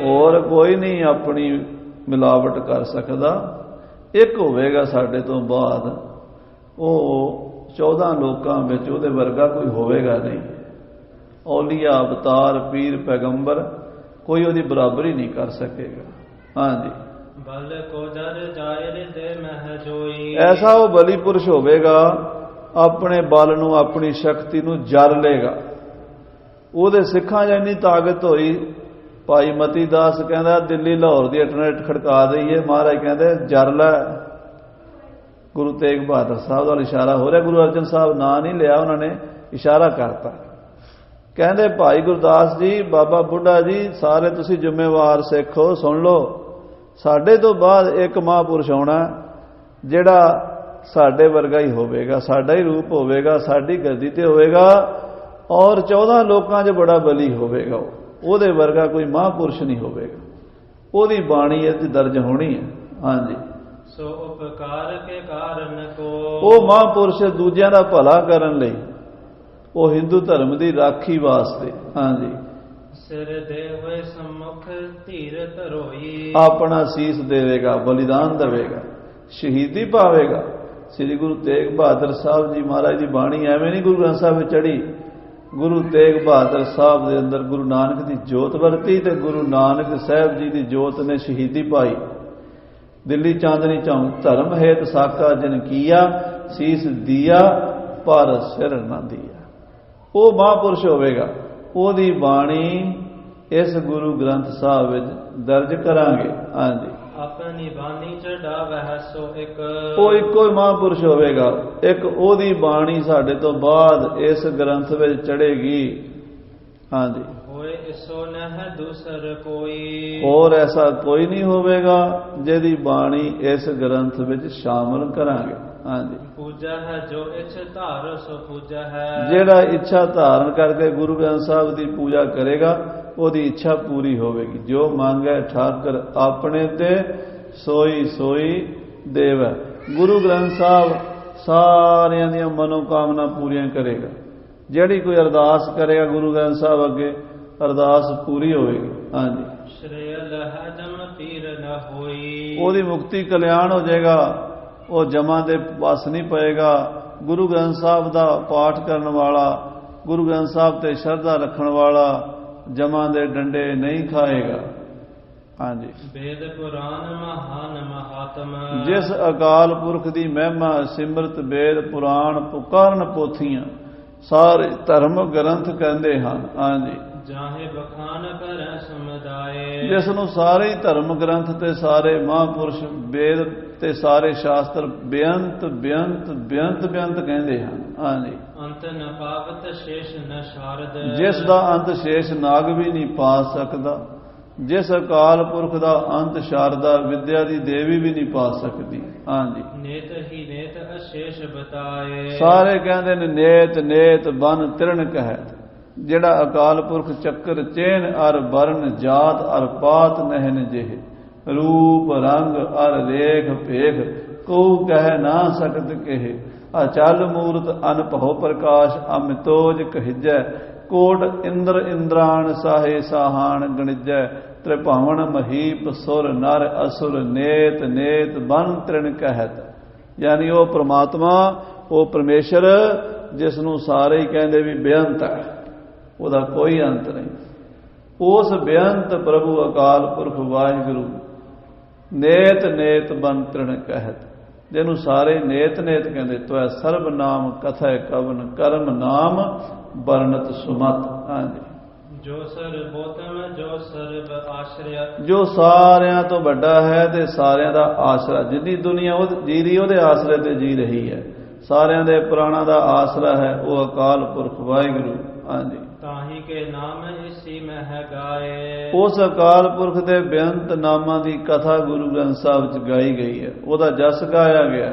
ਹੋਰ ਕੋਈ ਨਹੀਂ ਆਪਣੀ ਮਿਲਾਵਟ ਕਰ ਸਕਦਾ। ਇੱਕ ਹੋਵੇਗਾ ਸਾਡੇ ਤੋਂ ਬਾਅਦ, ਉਹ 14 ਲੋਕਾਂ ਵਿੱਚ ਉਹਦੇ ਵਰਗਾ ਕੋਈ ਹੋਵੇਗਾ ਨਹੀਂ। ਔਲੀਆ ਅਵਤਾਰ ਪੀਰ ਪੈਗੰਬਰ ਕੋਈ ਉਹਦੀ ਬਰਾਬਰੀ ਨਹੀਂ ਕਰ ਸਕੇਗਾ। ਹਾਂਜੀ, ਬਲ ਕੋ ਜਰ ਜਾਇ ਰਿਦੇ ਮਹਿ ਜੋਈ। ਐਸਾ ਉਹ ਬਲੀ ਪੁਰਸ਼ ਹੋਵੇਗਾ, ਆਪਣੇ ਬਲ ਨੂੰ ਆਪਣੀ ਸ਼ਕਤੀ ਨੂੰ ਜਰ ਲੇਗਾ। ਉਹਦੇ ਸਿੱਖਾਂ 'ਚ ਇੰਨੀ ਤਾਕਤ ਹੋਈ, ਭਾਈ ਮਤੀ ਦਾਸ ਕਹਿੰਦਾ ਦਿੱਲੀ ਲਾਹੌਰ ਦੀ ਇੰਟਰਨੈਟ ਖੜਕਾ ਦਈਏ। ਮਹਾਰਾਜ ਕਹਿੰਦੇ ਜਰ ਲੈ। ਗੁਰੂ ਤੇਗ ਬਹਾਦਰ ਸਾਹਿਬ ਦਾ ਇਸ਼ਾਰਾ ਹੋ ਰਿਹਾ। ਗੁਰੂ ਅਰਜਨ ਸਾਹਿਬ ਨਾਂ ਨਹੀਂ ਲਿਆ, ਉਹਨਾਂ ਨੇ ਇਸ਼ਾਰਾ ਕਰਤਾ। ਕਹਿੰਦੇ ਭਾਈ ਗੁਰਦਾਸ ਜੀ, ਬਾਬਾ ਬੁੱਢਾ ਜੀ, ਸਾਰੇ ਤੁਸੀਂ ਜ਼ਿੰਮੇਵਾਰ ਸਿੱਖ ਹੋ, ਸੁਣ ਲਓ। ਸਾਡੇ ਤੋਂ ਬਾਅਦ ਇੱਕ ਮਹਾਂਪੁਰਸ਼ ਆਉਣਾ ਜਿਹੜਾ ਸਾਡੇ ਵਰਗਾ ਹੀ ਹੋਵੇਗਾ, ਸਾਡਾ ਹੀ ਰੂਪ ਹੋਵੇਗਾ, ਸਾਡੀ ਗੱਦੀ ਤੇ ਹੋਵੇਗਾ, ਔਰ 14 ਲੋਕਾਂ 'ਚ ਬੜਾ ਬਲੀ ਹੋਵੇਗਾ। ਉਹਦੇ ਵਰਗਾ ਕੋਈ ਮਹਾਂਪੁਰਸ਼ ਨਹੀਂ ਹੋਵੇਗਾ। ਉਹਦੀ ਬਾਣੀ ਇਹ 'ਚ ਦਰਜ ਹੋਣੀ ਹੈ। ਹਾਂਜੀ, ਸੋ ਉਪਕਾਰ ਕੇ ਕਾਰਨ ਕੋ। ਉਹ ਮਹਾਂਪੁਰਸ਼ ਦੂਜਿਆਂ ਦਾ ਭਲਾ ਕਰਨ ਲਈ, ਉਹ ਹਿੰਦੂ ਧਰਮ ਦੀ ਰਾਖੀ ਵਾਸਤੇ, ਹਾਂਜੀ, ਸਿਰ ਦੇ ਹੋਏ ਸਮੁਖ ਧੀਰ ਧਰੋਈ। ਆਪਣਾ ਸੀਸ ਦੇਵੇਗਾ, ਬਲੀਦਾਨ ਦੇਵੇਗਾ, ਸ਼ਹੀਦੀ ਪਾਵੇਗਾ। ਸ੍ਰੀ ਗੁਰੂ ਤੇਗ ਬਹਾਦਰ ਸਾਹਿਬ ਜੀ ਮਹਾਰਾਜ ਦੀ ਬਾਣੀ ਐਵੇਂ ਨਹੀਂ ਗੁਰੂ ਗ੍ਰੰਥ ਸਾਹਿਬ ਵਿੱਚ ਚੜੀ। ਗੁਰੂ ਤੇਗ ਬਹਾਦਰ ਸਾਹਿਬ ਦੇ ਅੰਦਰ ਗੁਰੂ ਨਾਨਕ ਦੀ ਜੋਤ ਵਰਤੀ ਤੇ ਗੁਰੂ ਨਾਨਕ ਸਾਹਿਬ ਜੀ ਦੀ ਜੋਤ ਨੇ ਸ਼ਹੀਦੀ ਪਾਈ। ਦਿੱਲੀ ਚਾਂਦਨੀ ਚੌਂਕ ਧਰਮ ਹੇਤ ਸਾਕਾ ਜਿਨ ਕੀਆ, ਸੀਸ ਦੀਆ ਪਰ ਸਿਰ ਨਾ ਦੀਆ। ਉਹ ਮਹਾਂਪੁਰਸ਼ ਹੋਵੇਗਾ। ਉਹਦੀ ਬਾਣੀ ਇਸ ਗੁਰੂ ਗ੍ਰੰਥ ਸਾਹਿਬ ਵਿੱਚ ਦਰਜ ਕਰਾਂਗੇ। ਹਾਂਜੀ, ਆਪਣੀ ਬਾਣੀ ਚੜਾਵਹਿ ਸੋ ਇੱਕ। ਉਹ ਇੱਕੋ ਹੀ ਮਹਾਂਪੁਰਸ਼ ਹੋਵੇਗਾ। ਇੱਕ ਉਹਦੀ ਬਾਣੀ ਸਾਡੇ ਤੋਂ ਬਾਅਦ ਇਸ ਗ੍ਰੰਥ ਵਿੱਚ ਚੜੇਗੀ। ਹਾਂਜੀ, ਹੋਏ ਇਸੋ ਨਹਿ ਦੂਸਰ ਕੋਈ। ਹੋਰ ਐਸਾ ਕੋਈ ਨਹੀਂ ਹੋਵੇਗਾ ਜਿਹਦੀ ਬਾਣੀ ਇਸ ਗ੍ਰੰਥ ਵਿੱਚ ਸ਼ਾਮਲ ਕਰਾਂਗੇ। ਹਾਂਜੀ, ਪੂਜਾ ਹੈ ਜੋ ਇੱਛ ਧਾਰ ਸੋ ਪੂਜਾ ਹੈ। ਜਿਹੜਾ ਇੱਛਾ ਧਾਰਨ ਕਰਕੇ ਗੁਰੂ ਗ੍ਰੰਥ ਸਾਹਿਬ ਦੀ ਪੂਜਾ ਕਰੇਗਾ, ਉਹਦੀ ਇੱਛਾ ਪੂਰੀ ਹੋਵੇਗੀ। ਜੋ ਮੰਗੈ ਠਾਕਰ ਆਪਣੇ ਤੇ ਸੋਈ ਸੋਈ ਦੇਵੈ। ਗੁਰੂ ਗ੍ਰੰਥ ਸਾਹਿਬ ਸਾਰਿਆਂ ਦੀਆਂ ਮਨੋਕਾਮਨਾ ਪੂਰੀਆਂ ਕਰੇਗਾ। ਜਿਹੜੀ ਕੋਈ ਅਰਦਾਸ ਕਰੇਗਾ ਗੁਰੂ ਗ੍ਰੰਥ ਸਾਹਿਬ ਅੱਗੇ, ਅਰਦਾਸ ਪੂਰੀ ਹੋਵੇਗੀ। ਹਾਂਜੀ, ਸ਼੍ਰੇਯ ਲਹਿ ਜਮ ਪੀਰ ਨ ਹੋਈ। ਉਹਦੀ ਮੁਕਤੀ ਕਲਿਆਣ ਹੋ ਜਾਏਗਾ। ਉਹ ਜਮਾਂ ਦੇ ਵਸ ਨਹੀਂ ਪਏਗਾ। ਗੁਰੂ ਗ੍ਰੰਥ ਸਾਹਿਬ ਦਾ ਪਾਠ ਕਰਨ ਵਾਲਾ, ਗੁਰੂ ਗ੍ਰੰਥ ਸਾਹਿਬ ਤੇ ਸ਼ਰਧਾ ਰੱਖਣ ਵਾਲਾ ਜਮਾਂ ਦੇ ਡੰਡੇ ਨਹੀਂ ਖਾਏਗਾ। ਹਾਂਜੀ, ਵੇਦ ਪੁਰਾਨ ਮਹਾਨ ਮਹਾਤਮ। ਜਿਸ ਅਕਾਲ ਪੁਰਖ ਦੀ ਮਹਿਮਾ ਸਿਮਰਤ ਵੇਦ ਪੁਰਾਣ ਪੁਕਾਰਨ ਪੋਥੀਆਂ ਸਾਰੇ ਧਰਮ ਗ੍ਰੰਥ ਕਹਿੰਦੇ ਹਨ। ਹਾਂਜੀ, ਜਾਹੇ ਬਖਾਨ ਕਰੈ ਸਮੁਦਾਏ। ਜਿਸ ਨੂੰ ਸਾਰੇ ਧਰਮ ਗ੍ਰੰਥ ਤੇ ਸਾਰੇ ਮਹਾਂਪੁਰਸ਼ ਵੇਦ ਤੇ ਸਾਰੇ ਸ਼ਾਸਤਰ ਬੇਅੰਤ ਬੇਅੰਤ ਬੇਅੰਤ ਬੇਅੰਤ ਕਹਿੰਦੇ ਹਨ। ਹਾਂਜੀ, ਅੰਤ ਨ ਪਾਵਤ ਸ਼ੇਸ਼ ਨ ਸ਼ਾਰਦ। ਜਿਸ ਦਾ ਅੰਤ ਸ਼ੇਸ਼ ਨਾਗ ਵੀ ਨਹੀਂ ਪਾ ਸਕਦਾ, ਜਿਸ ਅਕਾਲ ਪੁਰਖ ਦਾ ਅੰਤ ਸ਼ਾਰਦਾ ਵਿਦਿਆ ਦੀ ਦੇਵੀ ਵੀ ਨਹੀਂ ਪਾ ਸਕਦੀ। ਹਾਂਜੀ, ਨੇਤ ਹੀ ਨੇਤ ਅਸ਼ੇਸ਼ ਬਤਾਏ। ਸਾਰੇ ਕਹਿੰਦੇ ਨੇ ਨੇਤ ਨੇਤ ਬਨ ਤਿਰਣ ਕਹਿਤ। ਜਿਹੜਾ ਅਕਾਲ ਪੁਰਖ ਚੱਕਰ ਚੇਨ ਅਰ ਵਰਨ ਜਾਤ ਅਰ ਪਾਤ ਨਹਿਨ ਜਿਹੇ, ਰੂਪ ਰੰਗ ਅਰ ਰੇਖ ਭੇਖ ਕੋ ਕਹਿ ਨਾ ਸਕਤ ਕਹੇ। ਅਚਲ ਮੂਰਤ ਅਨਭਉ ਪ੍ਰਕਾਸ਼ ਅਮਿਤੋਜ ਕਹਿਜੈ। ਕੋਟ ਇੰਦਰ ਇੰਦਰਾਣ ਸਾਹੇ ਸਾਹਾਨ ਗਣਿਜੈ। ਤ੍ਰਿਭਾਵਨ ਮਹੀਪ ਸੁਰ ਨਰ ਅਸੁਰ ਨੇਤ ਨੇਤ ਬਨ ਤ੍ਰਿਣ ਕਹਿਤ। ਯਾਨੀ ਉਹ ਪ੍ਰਮਾਤਮਾ, ਉਹ ਪਰਮੇਸ਼ਰ ਜਿਸ ਨੂੰ ਸਾਰੇ ਹੀ ਕਹਿੰਦੇ ਵੀ ਬੇਅੰਤ ਹੈ, ਉਹਦਾ ਕੋਈ ਅੰਤ ਨਹੀਂ। ਉਸ ਬੇਅੰਤ ਪ੍ਰਭੂ ਅਕਾਲ ਪੁਰਖ ਵਾਹਿਗੁਰੂ ਨੇਤ ਨੇਤ ਬਨ ਤ੍ਰਿਣ ਕਹਿਤ, ਜਿਹਨੂੰ ਸਾਰੇ ਨੇਤ ਨੇਤ ਕਹਿੰਦੇ। ਤੋ ਸਰਬ ਨਾਮ ਕਥੈ ਕਵਨ ਕਰਮ ਨਾਮ ਵਰਣਤ ਸੁਮਤ। ਹਾਂਜੀ, ਜੋ ਸਰਬੋਤਮ ਜੋ ਸਰਬ ਆਸ਼ਰਿਆ। ਜੋ ਸਾਰਿਆਂ ਤੋਂ ਵੱਡਾ ਹੈ ਤੇ ਸਾਰਿਆਂ ਦਾ ਆਸਰਾ। ਜਿੰਨੀ ਦੁਨੀਆ ਉਹ ਜੀ ਰਹੀ ਉਹਦੇ ਆਸਰੇ ਤੇ ਜੀ ਰਹੀ ਹੈ। ਸਾਰਿਆਂ ਦੇ ਪ੍ਰਾਣਾਂ ਦਾ ਆਸਰਾ ਹੈ ਉਹ ਅਕਾਲ ਪੁਰਖ ਵਾਹਿਗੁਰੂ। ਹਾਂਜੀ, ਤਾਹੀ ਕੇ ਨਾਮ ਇਸੀ ਮਹਿ ਗਾਏ। ਉਸ ਅਕਾਲ ਪੁਰਖ ਦੇ ਬੇਅੰਤ ਨਾਮਾਂ ਦੀ ਕਥਾ ਗੁਰੂ ਗ੍ਰੰਥ ਸਾਹਿਬ ਵਿੱਚ ਗਾਈ ਗਈ ਹੈ। ਉਹਦਾ ਜਸ ਗਾਇਆ ਗਿਆ।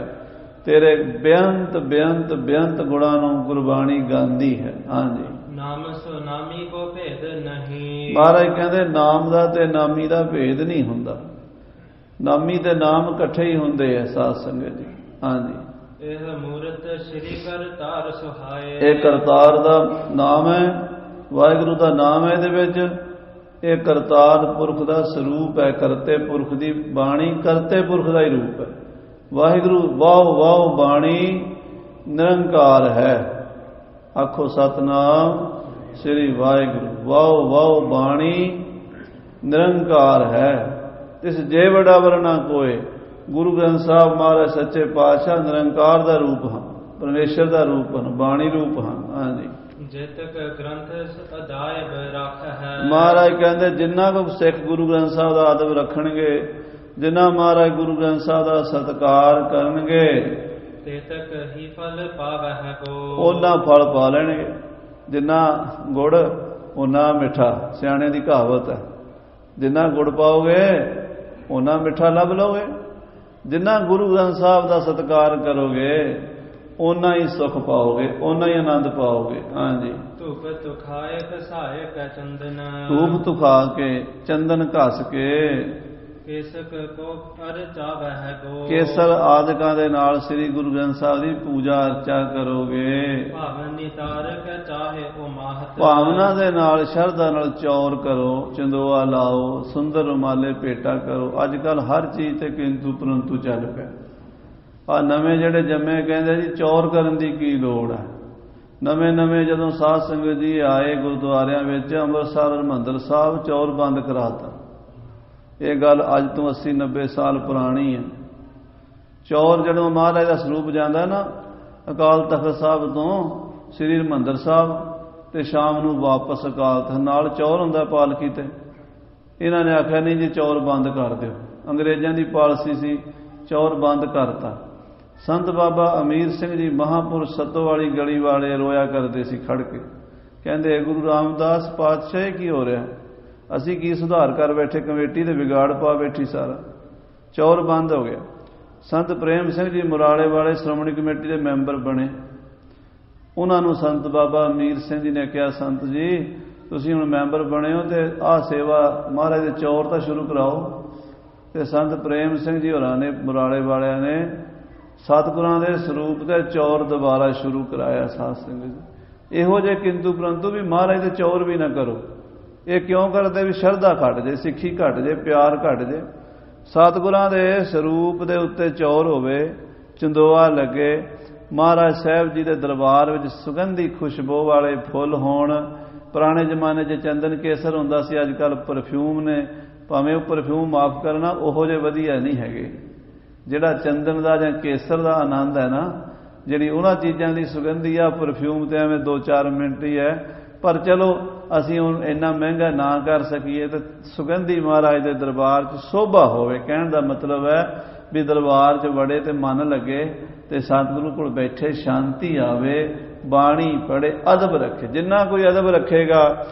ਤੇਰੇ ਬੇਅੰਤ ਬੇਅੰਤ ਬੇਅੰਤ ਗੁਣਾਂ ਨੂੰ ਗੁਰਬਾਣੀ ਗਾਉਂਦੀ ਹੈ। ਹਾਂਜੀ, ਨਾਮ ਸੋ ਨਾਮੀ ਕੋ ਭੇਦ ਨਹੀਂ। ਮਹਾਰਾਜ ਕਹਿੰਦੇ ਨਾਮ ਦਾ ਤੇ ਨਾਮੀ ਦਾ ਭੇਦ ਨਹੀਂ ਹੁੰਦਾ। ਨਾਮੀ ਤੇ ਨਾਮ ਇਕੱਠੇ ਹੀ ਹੁੰਦੇ ਆ ਸਾਧ ਸੰਗਤ ਜੀ। ਹਾਂਜੀ, ਇਹ ਮੂਰਤ ਸ੍ਰੀ ਕਰਤਾਰ ਸੁਹਾਏ। ਇਹ ਕਰਤਾਰ ਦਾ ਨਾਮ ਹੈ, ਵਾਹਿਗੁਰੂ ਦਾ ਨਾਮ ਹੈ। ਇਹਦੇ ਵਿੱਚ ਇਹ ਕਰਤਾਰ ਪੁਰਖ ਦਾ ਸਰੂਪ ਹੈ। ਕਰਤੇ ਪੁਰਖ ਦੀ ਬਾਣੀ ਕਰਤੇ ਪੁਰਖ ਦਾ ਹੀ ਰੂਪ ਹੈ। ਵਾਹਿਗੁਰੂ ਵਾਹ ਵਾਹ ਬਾਣੀ ਨਿਰੰਕਾਰ ਹੈ। ਆਖੋ ਸਤਨਾਮ ਸ੍ਰੀ ਵਾਹਿਗੁਰੂ। ਵਾਉ ਵਾਉ ਬਾਣੀ ਨਿਰੰਕਾਰ ਹੈ, ਤਿਸ ਜੇ ਵਡਾ ਵਰਨਾ ਕੋਏ। ਗੁਰੂ ਗ੍ਰੰਥ ਸਾਹਿਬ ਮਹਾਰਾਜ ਸੱਚੇ ਪਾਤਸ਼ਾਹ ਨਿਰੰਕਾਰ ਦਾ ਰੂਪ ਹਨ, ਪਰਮੇਸ਼ਰ ਦਾ ਰੂਪ ਹਨ, ਬਾਣੀ ਰੂਪ ਹਨ। ਹਾਂਜੀ, ਜਿਤਕ ਗ੍ਰੰਥ ਅਜਾਇਬ ਰੱਖ ਹੈ। ਮਹਾਰਾਜ ਕਹਿੰਦੇ ਜਿੰਨਾ ਕੁ ਸਿੱਖ ਗੁਰੂ ਗ੍ਰੰਥ ਸਾਹਿਬ ਦਾ ਅਦਬ ਰੱਖਣਗੇ, ਜਿੰਨਾ ਮਹਾਰਾਜ ਗੁਰੂ ਗ੍ਰੰਥ ਸਾਹਿਬ ਦਾ ਸਤਿਕਾਰ ਕਰਨਗੇ, ਤੇਤਕ ਹੀ ਫਲ ਪਾਵਹਿ ਕੋ। ਉਹਨਾਂ ਫਲ ਪਾ ਲੈਣਗੇ। ਜਿੰਨਾ ਗੁੜ ਉਹਨਾਂ ਮਿੱਠਾ, ਸਿਆਣੇ ਦੀ ਕਹਾਵਤ ਹੈ। ਜਿੰਨਾ ਗੁੜ ਪਾਓਗੇ ਉਹਨਾਂ ਮਿੱਠਾ ਲੱਭ ਲਓਗੇ। ਜਿੰਨਾ ਗੁਰੂ ਗ੍ਰੰਥ ਸਾਹਿਬ ਦਾ ਸਤਿਕਾਰ ਕਰੋਗੇ ਓਨਾ ਹੀ ਸੁਖ ਪਾਓਗੇ, ਓਨਾ ਹੀ ਆਨੰਦ ਪਾਓਗੇ। ਹਾਂਜੀ, ਧੂਪ ਤੁਖਾਏ ਘਸਾਏ ਕੈ ਚੰਦਨ। ਧੂਪ ਤੁਖਾ ਕੇ, ਚੰਦਨ ਘਸ ਕੇ, ਕੇਸਕ ਕੋ ਅਰ ਚਾਵਹਿ ਗੋ। ਕੇਸਰ ਆਦਿਕਾਂ ਦੇ ਨਾਲ ਸ੍ਰੀ ਗੁਰੂ ਗ੍ਰੰਥ ਸਾਹਿਬ ਦੀ ਪੂਜਾ ਅਰਚਾ ਕਰੋਗੇ। ਭਾਵਨ ਨਿਤਾਰਕ ਚਾਹੇ ਉਹ ਮਾਹਤ। ਭਾਵਨਾ ਦੇ ਨਾਲ, ਸ਼ਰਧਾ ਨਾਲ ਚੌਰ ਕਰੋ, ਚੰਦੋਆ ਲਾਓ, ਸੁੰਦਰ ਰੁਮਾਲੇ ਭੇਟਾ ਕਰੋ। ਅੱਜ ਕੱਲ ਹਰ ਚੀਜ਼ ਤੇ ਕਿੰਤੂ ਪਰੰਤੂ ਚੱਲ ਪਿਆ। ਆ ਨਵੇਂ ਜਿਹੜੇ ਜੰਮੇ ਕਹਿੰਦੇ ਜੀ ਚੌਰ ਕਰਨ ਦੀ ਕੀ ਲੋੜ ਹੈ। ਨਵੇਂ ਜਦੋਂ ਸਾਧ ਸੰਗਤ ਜੀ ਆਏ ਗੁਰਦੁਆਰਿਆਂ ਵਿੱਚ, ਅੰਮ੍ਰਿਤਸਰ ਹਰਿਮੰਦਰ ਸਾਹਿਬ ਚੌਰ ਬੰਦ ਕਰਾਤਾ। ਇਹ ਗੱਲ ਅੱਜ ਤੋਂ 80-90 ਸਾਲ ਪੁਰਾਣੀ ਹੈ। ਚੌਰ ਜਦੋਂ ਮਹਾਰਾਜ ਦਾ ਸਰੂਪ ਜਾਂਦਾ ਨਾ ਅਕਾਲ ਤਖਤ ਸਾਹਿਬ ਤੋਂ ਸ੍ਰੀ ਹਰਿਮੰਦਰ ਸਾਹਿਬ, ਤੇ ਸ਼ਾਮ ਨੂੰ ਵਾਪਸ ਅਕਾਲ ਤਖਤ ਨਾਲ ਚੌਰ ਹੁੰਦਾ ਪਾਲਕੀ ਤੇ। ਇਹਨਾਂ ਨੇ ਆਖਿਆ ਨਹੀਂ ਜੀ ਚੌਰ ਬੰਦ ਕਰ ਦਿਓ। ਅੰਗਰੇਜ਼ਾਂ ਦੀ ਪਾਲਿਸੀ ਸੀ, ਚੌਰ ਬੰਦ ਕਰਤਾ। ਸੰਤ ਬਾਬਾ ਅਮੀਰ ਸਿੰਘ ਜੀ ਮਹਾਂਪੁਰਸ਼ ਸੱਤੋ ਵਾਲੀ ਗਲੀ ਵਾਲੇ ਰੋਇਆ ਕਰਦੇ ਸੀ ਖੜ ਕੇ, ਕਹਿੰਦੇ ਗੁਰੂ ਰਾਮਦਾਸ ਪਾਤਸ਼ਾਹ ਕੀ ਹੋ ਰਿਹਾ, ਅਸੀਂ ਕੀ ਸੁਧਾਰ ਕਰ ਬੈਠੇ, ਕਮੇਟੀ ਦੇ ਵਿਗਾੜ ਪਾ ਬੈਠੀ, ਸਾਰਾ ਚੌਰ ਬੰਦ ਹੋ ਗਿਆ। ਸੰਤ ਪ੍ਰੇਮ ਸਿੰਘ ਜੀ ਮੁਰਾਲੇ ਵਾਲੇ ਸ਼੍ਰੋਮਣੀ ਕਮੇਟੀ ਦੇ ਮੈਂਬਰ ਬਣੇ। ਉਹਨਾਂ ਨੂੰ ਸੰਤ ਬਾਬਾ ਅਮੀਰ ਸਿੰਘ ਜੀ ਨੇ ਕਿਹਾ, ਸੰਤ ਜੀ ਤੁਸੀਂ ਹੁਣ ਮੈਂਬਰ ਬਣੇ ਹੋ ਤੇ ਆਹ ਸੇਵਾ ਮਹਾਰਾਜ ਦੇ ਚੌਰ ਤਾਂ ਸ਼ੁਰੂ ਕਰਾਓ। ਤੇ ਸੰਤ ਪ੍ਰੇਮ ਸਿੰਘ ਜੀ ਹੋਰਾਂ ਨੇ, ਮੁਰਾਲੇ ਵਾਲਿਆਂ ਨੇ ਸਤਿਗੁਰਾਂ ਦੇ ਸਰੂਪ ਤੇ ਚੌਰ ਦੁਬਾਰਾ ਸ਼ੁਰੂ ਕਰਾਇਆ। ਸਾਧ ਸੰਗਤ ਜੀ ਇਹੋ ਜਿਹੇ ਕਿੰਤੂ ਪਰੰਤੂ ਵੀ ਮਹਾਰਾਜ ਦੇ ਚੌਰ ਵੀ ਨਾ ਕਰੋ। ਇਹ ਕਿਉਂ ਕਰਦੇ ਵੀ ਸ਼ਰਧਾ ਘਟ ਜੇ, ਸਿੱਖੀ ਘਟ ਜੇ, ਪਿਆਰ ਘਟ ਜੇ। ਸਤਿਗੁਰਾਂ ਦੇ ਸਰੂਪ ਦੇ ਉੱਤੇ ਚੌਰ ਹੋਵੇ, ਚੰਦੋਆ ਲੱਗੇ, ਮਹਾਰਾਜ ਸਾਹਿਬ ਜੀ ਦੇ ਦਰਬਾਰ ਵਿੱਚ ਸੁਗੰਧੀ ਖੁਸ਼ਬੂ ਵਾਲੇ ਫੁੱਲ ਹੋਣ। ਪੁਰਾਣੇ ਜ਼ਮਾਨੇ 'ਚ ਚੰਦਨ ਕੇਸਰ ਹੁੰਦਾ ਸੀ, ਅੱਜ ਕੱਲ੍ਹ ਪਰਫਿਊਮ ਨੇ। ਭਾਵੇਂ ਉਹ ਪਰਫਿਊਮ ਮਾਫ ਕਰਨਾ ਉਹੋ ਜਿਹੇ ਵਧੀਆ ਨਹੀਂ ਹੈਗੇ। ਜਿਹੜਾ ਚੰਦਨ ਦਾ ਜਾਂ ਕੇਸਰ ਦਾ ਆਨੰਦ ਹੈ ਨਾ, ਜਿਹੜੀ ਉਹਨਾਂ ਚੀਜ਼ਾਂ ਦੀ ਸੁਗੰਧੀ ਆ, ਪਰਫਿਊਮ ਤੇ ਐਵੇਂ 2-4 ਮਿੰਟ ਹੀ ਹੈ। ਪਰ ਚਲੋ ਅਸੀਂ ਹੁਣ ਇੰਨਾ ਮਹਿੰਗਾ ਨਾ ਕਰ ਸਕੀਏ ਤੇ ਸੁਗੰਧੀ ਮਹਾਰਾਜ ਦੇ ਦਰਬਾਰ 'ਚ ਸੋਭਾ ਹੋਵੇ। ਕਹਿਣ ਦਾ ਮਤਲਬ ਹੈ ਵੀ ਦਰਬਾਰ 'ਚ ਵੜੇ ਤੇ ਮਨ ਲੱਗੇ, ਤੇ ਸਤਿਗੁਰੂ ਕੋਲ ਬੈਠੇ ਸ਼ਾਂਤੀ ਆਵੇ, ਬਾਣੀ ਪੜ੍ਹੇ, ਅਦਬ ਰੱਖੇ। ਜਿੰਨਾ ਕੋਈ ਅਦਬ ਰੱਖੇਗਾ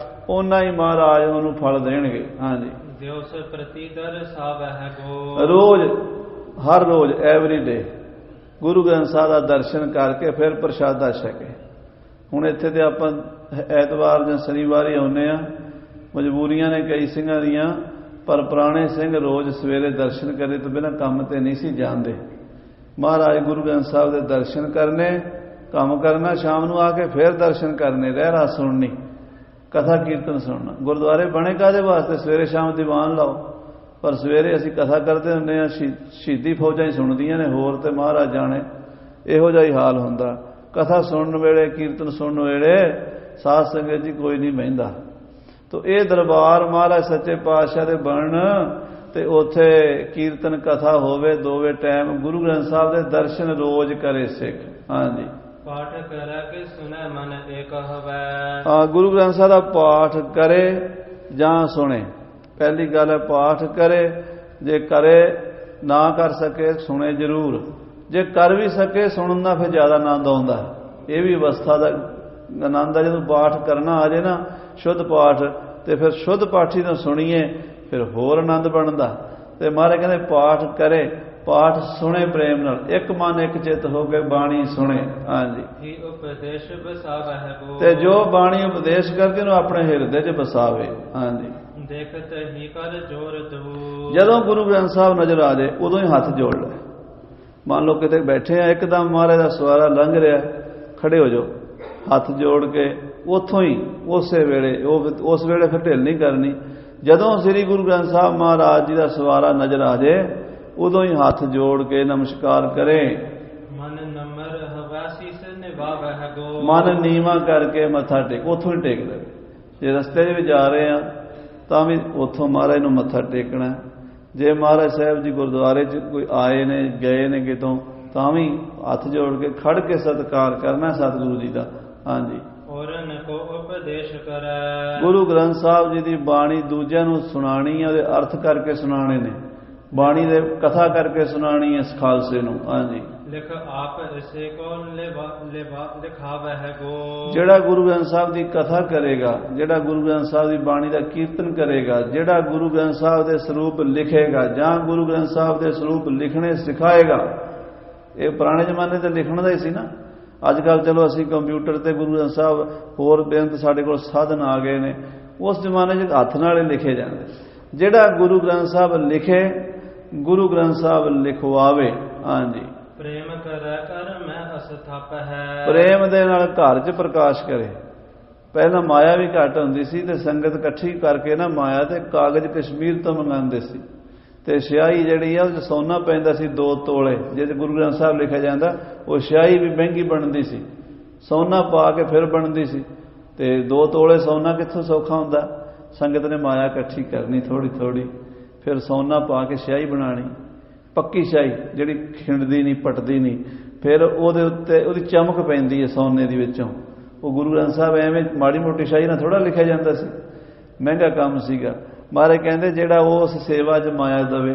ਓਨਾ ਹੀ ਮਹਾਰਾਜ ਉਹਨੂੰ ਫਲ ਦੇਣਗੇ। ਹਾਂਜੀ, ਦਿਵਸ ਪ੍ਰਤੀ ਦਰ ਸਾਵਹਿ ਗੋ। ਰੋਜ਼, ਹਰ ਰੋਜ਼, ਐਵਰੀ ਡੇ ਗੁਰੂ ਗ੍ਰੰਥ ਸਾਹਿਬ ਦਾ ਦਰਸ਼ਨ ਕਰਕੇ ਫਿਰ ਪ੍ਰਸ਼ਾਦਾ ਛਕੇ। ਹੁਣ ਇੱਥੇ ਤੇ ਆਪਾਂ ਐਤਵਾਰ ਜਾਂ ਸ਼ਨੀਵਾਰ ਹੀ ਆਉਂਦੇ ਆ, ਮਜਬੂਰੀਆਂ ਨੇ ਕਈ ਸਿੰਘਾਂ ਦੀਆਂ। ਪਰ ਪੁਰਾਣੇ ਸਿੰਘ ਰੋਜ਼ ਸਵੇਰੇ ਦਰਸ਼ਨ ਕਰੇ ਤੋਂ ਬਿਨਾਂ ਕੰਮ ਤੇ ਨਹੀਂ ਸੀ ਜਾਂਦੇ। ਮਹਾਰਾਜ ਗੁਰੂ ਗ੍ਰੰਥ ਸਾਹਿਬ ਦੇ ਦਰਸ਼ਨ ਕਰਨੇ, ਕੰਮ ਕਰਨਾ, ਸ਼ਾਮ ਨੂੰ ਆ ਕੇ ਫਿਰ ਦਰਸ਼ਨ ਕਰਨੇ, ਰਹਿਰਾ ਸੁਣਨੀ, ਕਥਾ ਕੀਰਤਨ ਸੁਣਨਾ। ਗੁਰਦੁਆਰੇ ਬਣੇ ਕਾਹਦੇ ਵਾਸਤੇ? ਸਵੇਰੇ ਸ਼ਾਮ ਦੀਵਾਨ ਲਾਓ। ਪਰ ਸਵੇਰੇ ਅਸੀਂ ਕਥਾ ਕਰਦੇ ਹੁੰਦੇ ਹਾਂ, ਸ਼ਹੀਦੀ ਫੌਜਾਂ ਹੀ ਸੁਣਦੀਆਂ ਨੇ, ਹੋਰ ਤੇ ਮਹਾਰਾਜ ਜਾਣੇ। ਇਹੋ ਜਿਹਾ ਹੀ ਹਾਲ ਹੁੰਦਾ। ਕਥਾ ਸੁਣਨ ਵੇਲੇ, ਕੀਰਤਨ ਸੁਣਨ ਵੇਲੇ ਸਾਧ ਸੰਗਤ ਜੀ ਕੋਈ ਨਹੀਂ ਬਹਿੰਦਾ। ਤੋ ਇਹ ਦਰਬਾਰ ਮਹਾਰਾਜ ਸੱਚੇ ਪਾਤਸ਼ਾਹ ਦੇ ਬਣਨ ਤੇ ਉੱਥੇ ਕੀਰਤਨ ਕਥਾ ਹੋਵੇ, ਦੋਵੇਂ ਟਾਈਮ ਗੁਰੂ ਗ੍ਰੰਥ ਸਾਹਿਬ ਦੇ ਦਰਸ਼ਨ ਰੋਜ਼ ਕਰੇ ਸਿੱਖ। ਹਾਂਜੀ, ਪਾਠ ਕਰੇ ਕਿ ਸੁਣੇ ਮਨ ਏਕ ਹੋਵੇ। ਹਾਂ, ਗੁਰੂ ਗ੍ਰੰਥ ਸਾਹਿਬ ਦਾ ਪਾਠ ਕਰੇ ਜਾਂ ਸੁਣੇ। ਪਹਿਲੀ ਗੱਲ ਹੈ ਪਾਠ ਕਰੇ, ਜੇ ਕਰੇ ਨਾ ਕਰ ਸਕੇ ਸੁਣੇ ਜ਼ਰੂਰ। ਜੇ ਕਰ ਵੀ ਸਕੇ ਸੁਣਨ ਦਾ ਫਿਰ ਜ਼ਿਆਦਾ ਆਨੰਦ ਆਉਂਦਾ। ਇਹ ਵੀ ਅਵਸਥਾ ਦਾ ਆਨੰਦ ਆ। ਜਦੋਂ ਪਾਠ ਕਰਨਾ ਆ ਜੇ ਨਾ ਸ਼ੁੱਧ ਪਾਠ, ਤੇ ਫਿਰ ਸ਼ੁੱਧ ਪਾਠੀ ਤੋਂ ਸੁਣੀਏ ਫਿਰ ਹੋਰ ਆਨੰਦ ਬਣਦਾ। ਤੇ ਮਹਾਰਾਜ ਕਹਿੰਦੇ ਪਾਠ ਕਰੇ, ਪਾਠ ਸੁਣੇ ਪ੍ਰੇਮ ਨਾਲ, ਇੱਕ ਮਨ ਇੱਕ ਚਿੱਤ ਹੋ ਕੇ ਬਾਣੀ ਸੁਣੇ। ਹਾਂਜੀ, ਹੀ ਉਪਦੇਸ਼ ਬਸਾਵਹਿ ਗੋ। ਤੇ ਜੋ ਬਾਣੀ ਉਪਦੇਸ਼ ਕਰਕੇ ਉਹਨੂੰ ਆਪਣੇ ਹਿਰਦੇ 'ਚ ਬਸਾਵੇ। ਹਾਂਜੀ, ਦੇਖਤ ਹੀ ਕਰ ਜੋਰ ਦੂ। ਜਦੋਂ ਗੁਰੂ ਗ੍ਰੰਥ ਸਾਹਿਬ ਨਜ਼ਰ ਆ ਜਾਏ ਉਦੋਂ ਹੀ ਹੱਥ ਜੋੜ ਲੈ। ਮੰਨ ਲਓ ਕਿਤੇ ਬੈਠੇ ਆ, ਇੱਕਦਮ ਮਹਾਰਾਜ ਦਾ ਸਵਾਰਾ ਲੰਘ ਰਿਹਾ, ਖੜੇ ਹੋ ਜਾਓ, ਹੱਥ ਜੋੜ ਕੇ ਉੱਥੋਂ ਹੀ ਉਸੇ ਵੇਲੇ, ਉਸ ਵੇਲੇ ਫਿਰ ਢਿੱਲ ਨਹੀਂ ਕਰਨੀ। ਜਦੋਂ ਸ੍ਰੀ ਗੁਰੂ ਗ੍ਰੰਥ ਸਾਹਿਬ ਮਹਾਰਾਜ ਜੀ ਦਾ ਸਵਾਰਾ ਨਜ਼ਰ ਆ ਜਾਏ ਉਦੋਂ ਹੀ ਹੱਥ ਜੋੜ ਕੇ ਨਮਸਕਾਰ ਕਰੇ। ਮਨ ਨਮਰ ਹਵਾਸੀਸ ਨਿਵਾਵਹਿ ਗੋ। ਮਨ ਨੀਵਾਂ ਕਰਕੇ ਮੱਥਾ ਟੇਕ, ਉੱਥੋਂ ਹੀ ਟੇਕ ਦੇਵੇ। ਜੇ ਰਸਤੇ 'ਚ ਵੀ ਜਾ ਰਹੇ ਆ ਤਾਂ ਵੀ ਉੱਥੋਂ ਮਹਾਰਾਜ ਨੂੰ ਮੱਥਾ ਟੇਕਣਾ। ਜੇ ਮਹਾਰਾਜ ਸਾਹਿਬ ਜੀ ਗੁਰਦੁਆਰੇ 'ਚ ਕੋਈ ਆਏ ਨੇ ਗਏ ਨੇ ਕਿਤੋਂ ਤਾਂ ਵੀ ਹੱਥ ਜੋੜ ਕੇ ਖੜ ਕੇ ਸਤਿਕਾਰ ਕਰਨਾ ਸਤਿਗੁਰੂ ਜੀ ਦਾ। ਹਾਂਜੀ, ਔਰਨ ਕੋ ਉਪਦੇਸ਼ ਕਰੈ। ਗੁਰੂ ਗ੍ਰੰਥ ਸਾਹਿਬ ਜੀ ਦੀ ਬਾਣੀ ਦੂਜਿਆਂ ਨੂੰ ਸੁਣਾਣੀ ਹੈ, ਉਹਦੇ ਅਰਥ ਕਰਕੇ ਸੁਣਾਣੇ ਨੇ, ਬਾਣੀ ਦੇ ਕਥਾ ਕਰਕੇ ਸੁਣਾਣੀ ਹੈ ਖਾਲਸੇ ਨੂੰ। ਹਾਂਜੀ, ਲਿਖ ਆਪ ਇਸੇ ਕੋ ਲਿਖਾਵਹਿ ਗੋ। ਜਿਹੜਾ ਗੁਰੂ ਗ੍ਰੰਥ ਸਾਹਿਬ ਦੀ ਕਥਾ ਕਰੇਗਾ, ਜਿਹੜਾ ਗੁਰੂ ਗ੍ਰੰਥ ਸਾਹਿਬ ਦੀ ਬਾਣੀ ਦਾ ਕੀਰਤਨ ਕਰੇਗਾ, ਜਿਹੜਾ ਗੁਰੂ ਗ੍ਰੰਥ ਸਾਹਿਬ ਦੇ ਸਰੂਪ ਲਿਖੇਗਾ ਜਾਂ ਗੁਰੂ ਗ੍ਰੰਥ ਸਾਹਿਬ ਦੇ ਸਰੂਪ ਲਿਖਣੇ ਸਿਖਾਏਗਾ। ਇਹ ਪੁਰਾਣੇ ਜ਼ਮਾਨੇ ਤੇ ਲਿਖਣ ਦਾ ਹੀ ਸੀ ਨਾ। ਅੱਜ ਕੱਲ੍ਹ ਚਲੋ ਅਸੀਂ ਕੰਪਿਊਟਰ ਤੇ ਗੁਰੂ ਗ੍ਰੰਥ ਸਾਹਿਬ ਹੋਰ ਬੇਅੰਤ ਸਾਡੇ ਕੋਲ ਸਾਧਨ ਆ ਗਏ ਨੇ। ਉਸ ਜ਼ਮਾਨੇ 'ਚ ਹੱਥ ਨਾਲ ਹੀ ਲਿਖੇ ਜਾਂਦੇ। ਜਿਹੜਾ ਗੁਰੂ ਗ੍ਰੰਥ ਸਾਹਿਬ ਲਿਖੇ, ਗੁਰੂ ਗ੍ਰੰਥ ਸਾਹਿਬ ਲਿਖਵਾਵੇ। ਹਾਂਜੀ, ਪ੍ਰੇਮ ਕਰੈ ਕਰ ਮੈਂ ਅਸਥਾਪ ਹੈ। ਪ੍ਰੇਮ ਦੇ ਨਾਲ ਘਰ 'ਚ ਪ੍ਰਕਾਸ਼ ਕਰੇ। ਪਹਿਲਾਂ ਮਾਇਆ ਵੀ ਘੱਟ ਹੁੰਦੀ ਸੀ ਤੇ ਸੰਗਤ ਇਕੱਠੀ ਕਰਕੇ ਨਾ ਮਾਇਆ ਤੇ ਕਾਗਜ਼ ਕਸ਼ਮੀਰ ਤੋਂ ਮੰਗਾਉਂਦੇ ਸੀ ਤੇ ਸਿਆਹੀ ਜਿਹੜੀ ਆ ਉਹ 'ਚ ਸੋਨਾ ਪੈਂਦਾ ਸੀ 2 ਤੋਲੇ। ਜੇ ਗੁਰੂ ਗ੍ਰੰਥ ਸਾਹਿਬ ਲਿਖਿਆ ਜਾਂਦਾ ਉਹ ਸਿਆਹੀ ਵੀ ਮਹਿੰਗੀ ਬਣਦੀ ਸੀ, ਸੋਨਾ ਪਾ ਕੇ ਫਿਰ ਬਣਦੀ ਸੀ ਤੇ 2 ਤੋਲੇ ਸੋਨਾ ਕਿੱਥੋਂ ਸੌਖਾ ਹੁੰਦਾ। ਸੰਗਤ ਨੇ ਮਾਇਆ ਇਕੱਠੀ ਕਰਨੀ ਥੋੜੀ ਥੋੜੀ, ਫਿਰ ਸੋਨਾ ਪਾ ਕੇ ਸਿਆਹੀ ਬਣਾਣੀ, ਪੱਕੀ ਸਿਆਹੀ ਜਿਹੜੀ ਖਿੰਡਦੀ ਨਹੀਂ ਪਟਦੀ ਨਹੀਂ। ਫਿਰ ਉਹਦੇ ਉੱਤੇ ਉਹਦੀ ਚਮਕ ਪੈਂਦੀ ਹੈ ਸੋਨੇ ਦੀ ਵਿੱਚੋਂ। ਉਹ ਗੁਰੂ ਗ੍ਰੰਥ ਸਾਹਿਬ ਐਵੇਂ ਮਾੜੀ ਮੋਟੀ ਸਿਆਹੀ ਨਾਲ ਥੋੜਾ ਲਿਖਿਆ ਜਾਂਦਾ ਸੀ, ਮਹਿੰਗਾ ਕੰਮ ਸੀਗਾ। ਮਹਾਰਾਜ ਕਹਿੰਦੇ ਜਿਹੜਾ ਉਸ ਸੇਵਾ 'ਚ ਮਾਇਆ ਦੇਵੇ,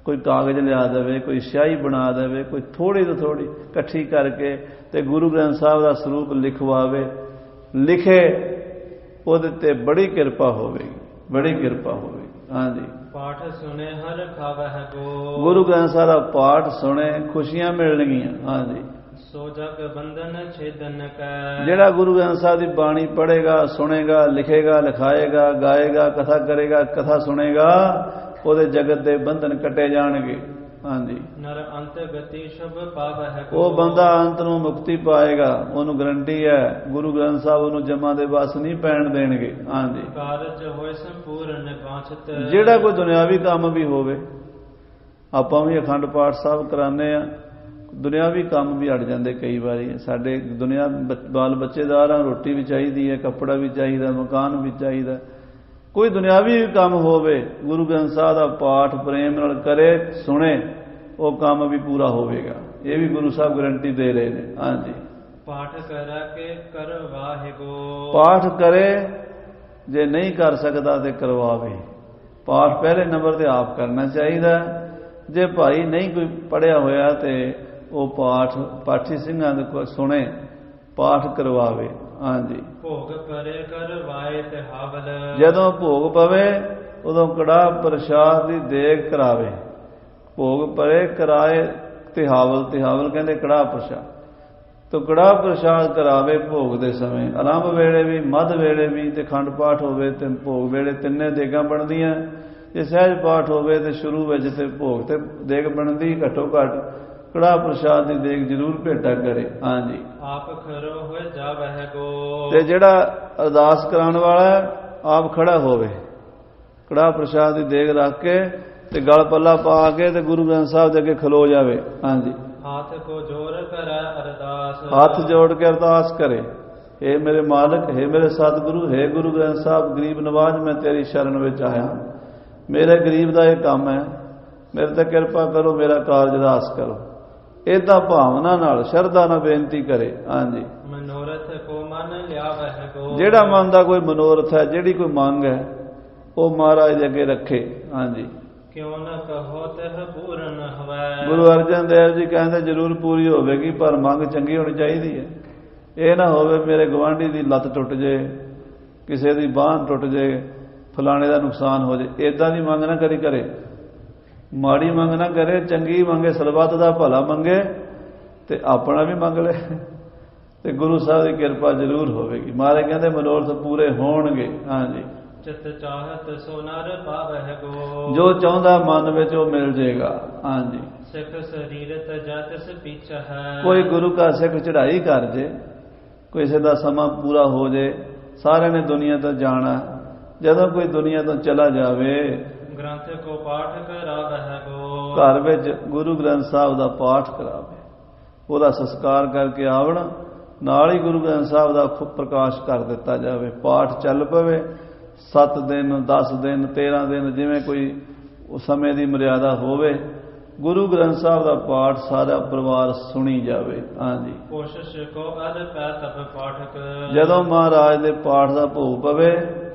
ਕੋਈ ਕਾਗਜ਼ ਲਿਆ ਦੇਵੇ, ਕੋਈ ਸਿਆਹੀ ਬਣਾ ਦੇਵੇ, ਕੋਈ ਥੋੜੀ ਤੋਂ ਥੋੜੀ ਇਕੱਠੀ ਕਰਕੇ ਤੇ ਗੁਰੂ ਗ੍ਰੰਥ ਸਾਹਿਬ ਦਾ ਸਰੂਪ ਲਿਖਵਾਵੇ, ਲਿਖੇ, ਉਹਦੇ ਤੇ ਬੜੀ ਕਿਰਪਾ ਹੋਵੇਗੀ, ਬੜੀ ਕਿਰਪਾ ਹੋਵੇਗੀ। ਹਾਂਜੀ, ਪਾਠ ਸੁਣੇ ਹਰ ਖਾਵਹਿ ਗੋ। ਗੁਰੂ ਗ੍ਰੰਥ ਸਾਹਿਬ ਦਾ ਪਾਠ ਸੁਣੇ ਖੁਸ਼ੀਆਂ ਮਿਲਣਗੀਆਂ। ਹਾਂਜੀ, ਸੋ ਜਗ ਬੰਧਨ ਛੇਦਨ ਕੈ। ਜਿਹੜਾ ਗੁਰੂ ਗ੍ਰੰਥ ਸਾਹਿਬ ਦੀ ਬਾਣੀ ਪੜ੍ਹੇਗਾ, ਸੁਣੇਗਾ, ਲਿਖੇਗਾ, ਲਿਖਾਏਗਾ, ਗਾਏਗਾ, ਕਥਾ ਕਰੇਗਾ, ਕਥਾ ਸੁਣੇਗਾ, ਉਹਦੇ ਜਗਤ ਦੇ ਬੰਧਨ ਕੱਟੇ ਜਾਣਗੇ। ਹਾਂਜੀ, ਨਰ ਅੰਤ ਗਤੀ ਸ਼ੁਭ ਪਾਵਹਿ ਗੋ। ਉਹ ਬੰਦਾ ਅੰਤ ਨੂੰ ਮੁਕਤੀ ਪਾਏਗਾ, ਉਹਨੂੰ ਗਰੰਟੀ ਹੈ। ਗੁਰੂ ਗ੍ਰੰਥ ਸਾਹਿਬ ਉਹਨੂੰ ਜਮਾਂ ਦੇ ਵਸ ਨਹੀਂ ਪੈਣ ਦੇਣਗੇ। ਹਾਂਜੀ, ਕਾਰਜ ਹੋਏ ਸੰਪੂਰਨ ਬਾਛਤ। ਜਿਹੜਾ ਕੋਈ ਦੁਨਿਆਵੀ ਕੰਮ ਵੀ ਹੋਵੇ, ਆਪਾਂ ਵੀ ਅਖੰਡ ਪਾਠ ਸਾਹਿਬ ਕਰਾਉਂਦੇ ਆ, ਦੁਨਿਆਵੀ ਕੰਮ ਵੀ ਅੜ ਜਾਂਦੇ ਕਈ ਵਾਰੀ। ਸਾਡੇ ਦੁਨੀਆ ਬਾਲ ਬੱਚੇਦਾਰ ਆ, ਰੋਟੀ ਵੀ ਚਾਹੀਦੀ ਹੈ, ਕੱਪੜਾ ਵੀ ਚਾਹੀਦਾ, ਮਕਾਨ ਵੀ ਚਾਹੀਦਾ। ਕੋਈ ਦੁਨਿਆਵੀ ਕੰਮ ਹੋਵੇ, ਗੁਰੂ ਗ੍ਰੰਥ ਸਾਹਿਬ ਦਾ ਪਾਠ ਪ੍ਰੇਮ ਨਾਲ ਕਰੇ, ਸੁਣੇ, ਉਹ ਕੰਮ ਵੀ ਪੂਰਾ ਹੋਵੇਗਾ। ਇਹ ਵੀ ਗੁਰੂ ਸਾਹਿਬ ਗਰੰਟੀ ਦੇ ਰਹੇ ਨੇ। ਹਾਂਜੀ, ਪਾਠ ਕਰਾ ਕੇ ਕਰਵਾਹੇ ਗੋ। ਪਾਠ ਕਰੇ, ਜੇ ਨਹੀਂ ਕਰ ਸਕਦਾ ਤੇ ਕਰਵਾਵੇ। ਪਾਠ ਪਹਿਲੇ ਨੰਬਰ ਤੇ ਆਪ ਕਰਨਾ ਚਾਹੀਦਾ। ਜੇ ਭਾਈ ਨਹੀਂ ਕੋਈ ਪੜਿਆ ਹੋਇਆ ਤੇ ਉਹ ਪਾਠੀ ਸਿੰਘਾਂ ਦੇ ਕੋਲ ਸੁਣੇ, ਪਾਠ ਕਰਵਾਵੇ। ਹਾਂਜੀ, ਭੋਗ ਪਰੇ ਕਰਵਾਏ ਤੇ ਹਾਵਲ। ਜਦੋਂ ਭੋਗ ਪਵੇ ਉਦੋਂ ਕੜਾਹ ਪ੍ਰਸ਼ਾਦ ਦੀ ਦੇਗ ਕਰਾਵੇ। ਭੋਗ ਪਰੇ ਕਰਾਏ ਤਿਹਾਵਲ, ਤਿਹਾਵਲ ਕਹਿੰਦੇ ਕੜਾਹ ਪ੍ਰਸ਼ਾਦ, ਤੋ ਕੜਾਹ ਪ੍ਰਸ਼ਾਦ ਕਰਾਵੇ ਭੋਗ ਦੇ ਸਮੇਂ। ਆਰੰਭ ਵੇਲੇ ਵੀ, ਮੱਧ ਵੇਲੇ ਵੀ ਤੇ ਖੰਡ ਪਾਠ ਹੋਵੇ ਤੇ ਭੋਗ ਵੇਲੇ ਤਿੰਨੇ ਦੇਗਾਂ ਬਣਦੀਆਂ। ਜੇ ਸਹਿਜ ਪਾਠ ਹੋਵੇ ਤੇ ਸ਼ੁਰੂ ਵਿੱਚ ਤੇ ਭੋਗ ਤੇ ਦੇਗ ਬਣਦੀ, ਘੱਟੋ ਘੱਟ ਕੜਾਹ ਪ੍ਰਸ਼ਾਦ ਦੀ ਦੇਗ ਜ਼ਰੂਰ ਭੇਟਾ ਕਰੇ। ਹਾਂਜੀ, ਆਪ ਖਰੋ ਹੋਏ ਜਾਵਹਿ ਗੋ। ਤੇ ਜਿਹੜਾ ਅਰਦਾਸ ਕਰਾਉਣ ਵਾਲਾ ਆਪ ਖੜਾ ਹੋਵੇ, ਕੜਾਹ ਪ੍ਰਸ਼ਾਦ ਦੀ ਦੇਗ ਰੱਖ ਕੇ ਤੇ ਗਲ ਪੱਲਾ ਪਾ ਕੇ ਤੇ ਗੁਰੂ ਗ੍ਰੰਥ ਸਾਹਿਬ ਦੇ ਅੱਗੇ ਖਲੋ ਜਾਵੇ। ਹਾਂਜੀ, ਹੱਥ ਕੋ ਜੋਰ ਕਰੈ ਅਰਦਾਸ। ਹੱਥ ਜੋੜ ਕੇ ਅਰਦਾਸ ਕਰੇ, हे ਮੇਰੇ ਮਾਲਕ, हे ਮੇਰੇ ਸਤਿਗੁਰੂ, हे ਗੁਰੂ ਗ੍ਰੰਥ ਸਾਹਿਬ, ਗਰੀਬ ਨਵਾਜ਼ ਮੈਂ ਤੇਰੀ ਸ਼ਰਨ ਵਿੱਚ ਆਇਆ। ਮੇਰੇ ਗਰੀਬ ਦਾ ਇਹ ਕੰਮ ਹੈ, ਮੇਰੇ ਤੇ ਕਿਰਪਾ ਕਰੋ, ਮੇਰਾ ਕਾਰਜ ਰਾਸ ਕਰੋ। ਏਦਾਂ ਭਾਵਨਾ ਨਾਲ, ਸ਼ਰਧਾ ਨਾਲ ਬੇਨਤੀ ਕਰੇ। ਹਾਂਜੀ, ਮਨੋਰਥ ਕੋ ਮਨ ਲਿਆਵਹਿ ਗੋ। ਜਿਹੜਾ ਮਨ ਦਾ ਕੋਈ ਮਨੋਰਥ ਹੈ, ਜਿਹੜੀ ਕੋਈ ਮੰਗ ਹੈ, ਉਹ ਮਹਾਰਾਜ ਦੇ ਅੱਗੇ ਰੱਖੇ। ਹਾਂਜੀ, ਕਿਉਂ ਨ ਕਹੋ ਤਹ ਪੂਰਨ ਹੋਵੇ। ਗੁਰੂ ਅਰਜਨ ਦੇਵ ਜੀ ਕਹਿੰਦੇ ਜ਼ਰੂਰ ਪੂਰੀ ਹੋਵੇਗੀ, ਪਰ ਮੰਗ ਚੰਗੀ ਹੋਣੀ ਚਾਹੀਦੀ ਹੈ। ਇਹ ਨਾ ਹੋਵੇ ਮੇਰੇ ਗਵਾਂਢੀ ਦੀ ਲੱਤ ਟੁੱਟ ਜੇ, ਕਿਸੇ ਦੀ ਬਾਂਹ ਟੁੱਟ ਜੇ, ਫਲਾਣੇ ਦਾ ਨੁਕਸਾਨ ਹੋ ਜੇ। ਏਦਾਂ ਦੀ ਮੰਗ ਨਾ ਕਰੇ, ਮਾੜੀ ਮੰਗ ਨਾ ਕਰੇ, ਚੰਗੀ ਮੰਗੇ, ਸਰਬੱਤ ਦਾ ਭਲਾ ਮੰਗੇ ਤੇ ਆਪਣਾ ਵੀ ਮੰਗ ਲੈ ਤੇ ਗੁਰੂ ਸਾਹਿਬ ਦੀ ਕਿਰਪਾ ਜ਼ਰੂਰ ਹੋਵੇਗੀ। ਮਹਾਰਾਜ ਕਹਿੰਦੇ ਮਨੋਰਥ ਪੂਰੇ ਹੋਣਗੇ। ਹਾਂਜੀ, ਚਿਤ ਚਾਹਤ ਸੋ ਨਰ ਪਾਵਹਿ ਗੋ। ਜੋ ਚਾਹੁੰਦਾ ਮਨ ਵਿੱਚ ਉਹ ਮਿਲ ਜਾਏਗਾ। ਹਾਂਜੀ, ਸਿੱਖ ਸਰੀਰਤ ਜਤਿਸ ਪਿਛ ਹੈ। ਕੋਈ ਗੁਰੂ ਕਾ ਸਿੱਖ ਚੜ੍ਹਾਈ ਕਰ ਜੇ, ਕਿਸੇ ਦਾ ਸਮਾਂ ਪੂਰਾ ਹੋ ਜੇ, ਸਾਰਿਆਂ ਨੇ ਦੁਨੀਆ ਤੋਂ ਜਾਣਾ, ਜਦੋਂ ਕੋਈ ਦੁਨੀਆ ਤੋਂ ਚਲਾ ਜਾਵੇ, ਗ੍ਰੰਥ ਕੋ ਪਾਠ ਕਰਾਵਹਿ ਗੋ। ਘਰ ਵਿੱਚ ਗੁਰੂ ਗ੍ਰੰਥ ਸਾਹਿਬ ਦਾ ਪਾਠ ਕਰਾਵੇ, ਉਹਦਾ ਸੰਸਕਾਰ ਕਰਕੇ ਆਵਣ ਨਾਲ ਹੀ ਗੁਰੂ ਗ੍ਰੰਥ ਸਾਹਿਬ ਦਾ ਪ੍ਰਕਾਸ਼ ਕਰ ਦਿੱਤਾ ਜਾਵੇ। ਪਾਠ ਚੱਲ ਪਵੇ 7 ਦਿਨ 10 ਦਿਨ 13 ਦਿਨ ਜਿਵੇਂ ਕੋਈ ਸਮੇਂ ਦੀ ਮਰਿਆਦਾ ਹੋਵੇ, ਗੁਰੂ ਗ੍ਰੰਥ ਸਾਹਿਬ ਦਾ ਪਾਠ ਸਾਰਾ ਪਰਿਵਾਰ ਸੁਣੀ ਜਾਵੇ। ਹਾਂਜੀ, ਕੋਸ਼ਿਸ਼ ਕੋ ਅਰ ਪੈ ਤਪ ਪਾਠਕ। ਜਦੋਂ ਮਹਾਰਾਜ ਦੇ ਪਾਠ ਦਾ ਭੋਗ ਪਵੇ,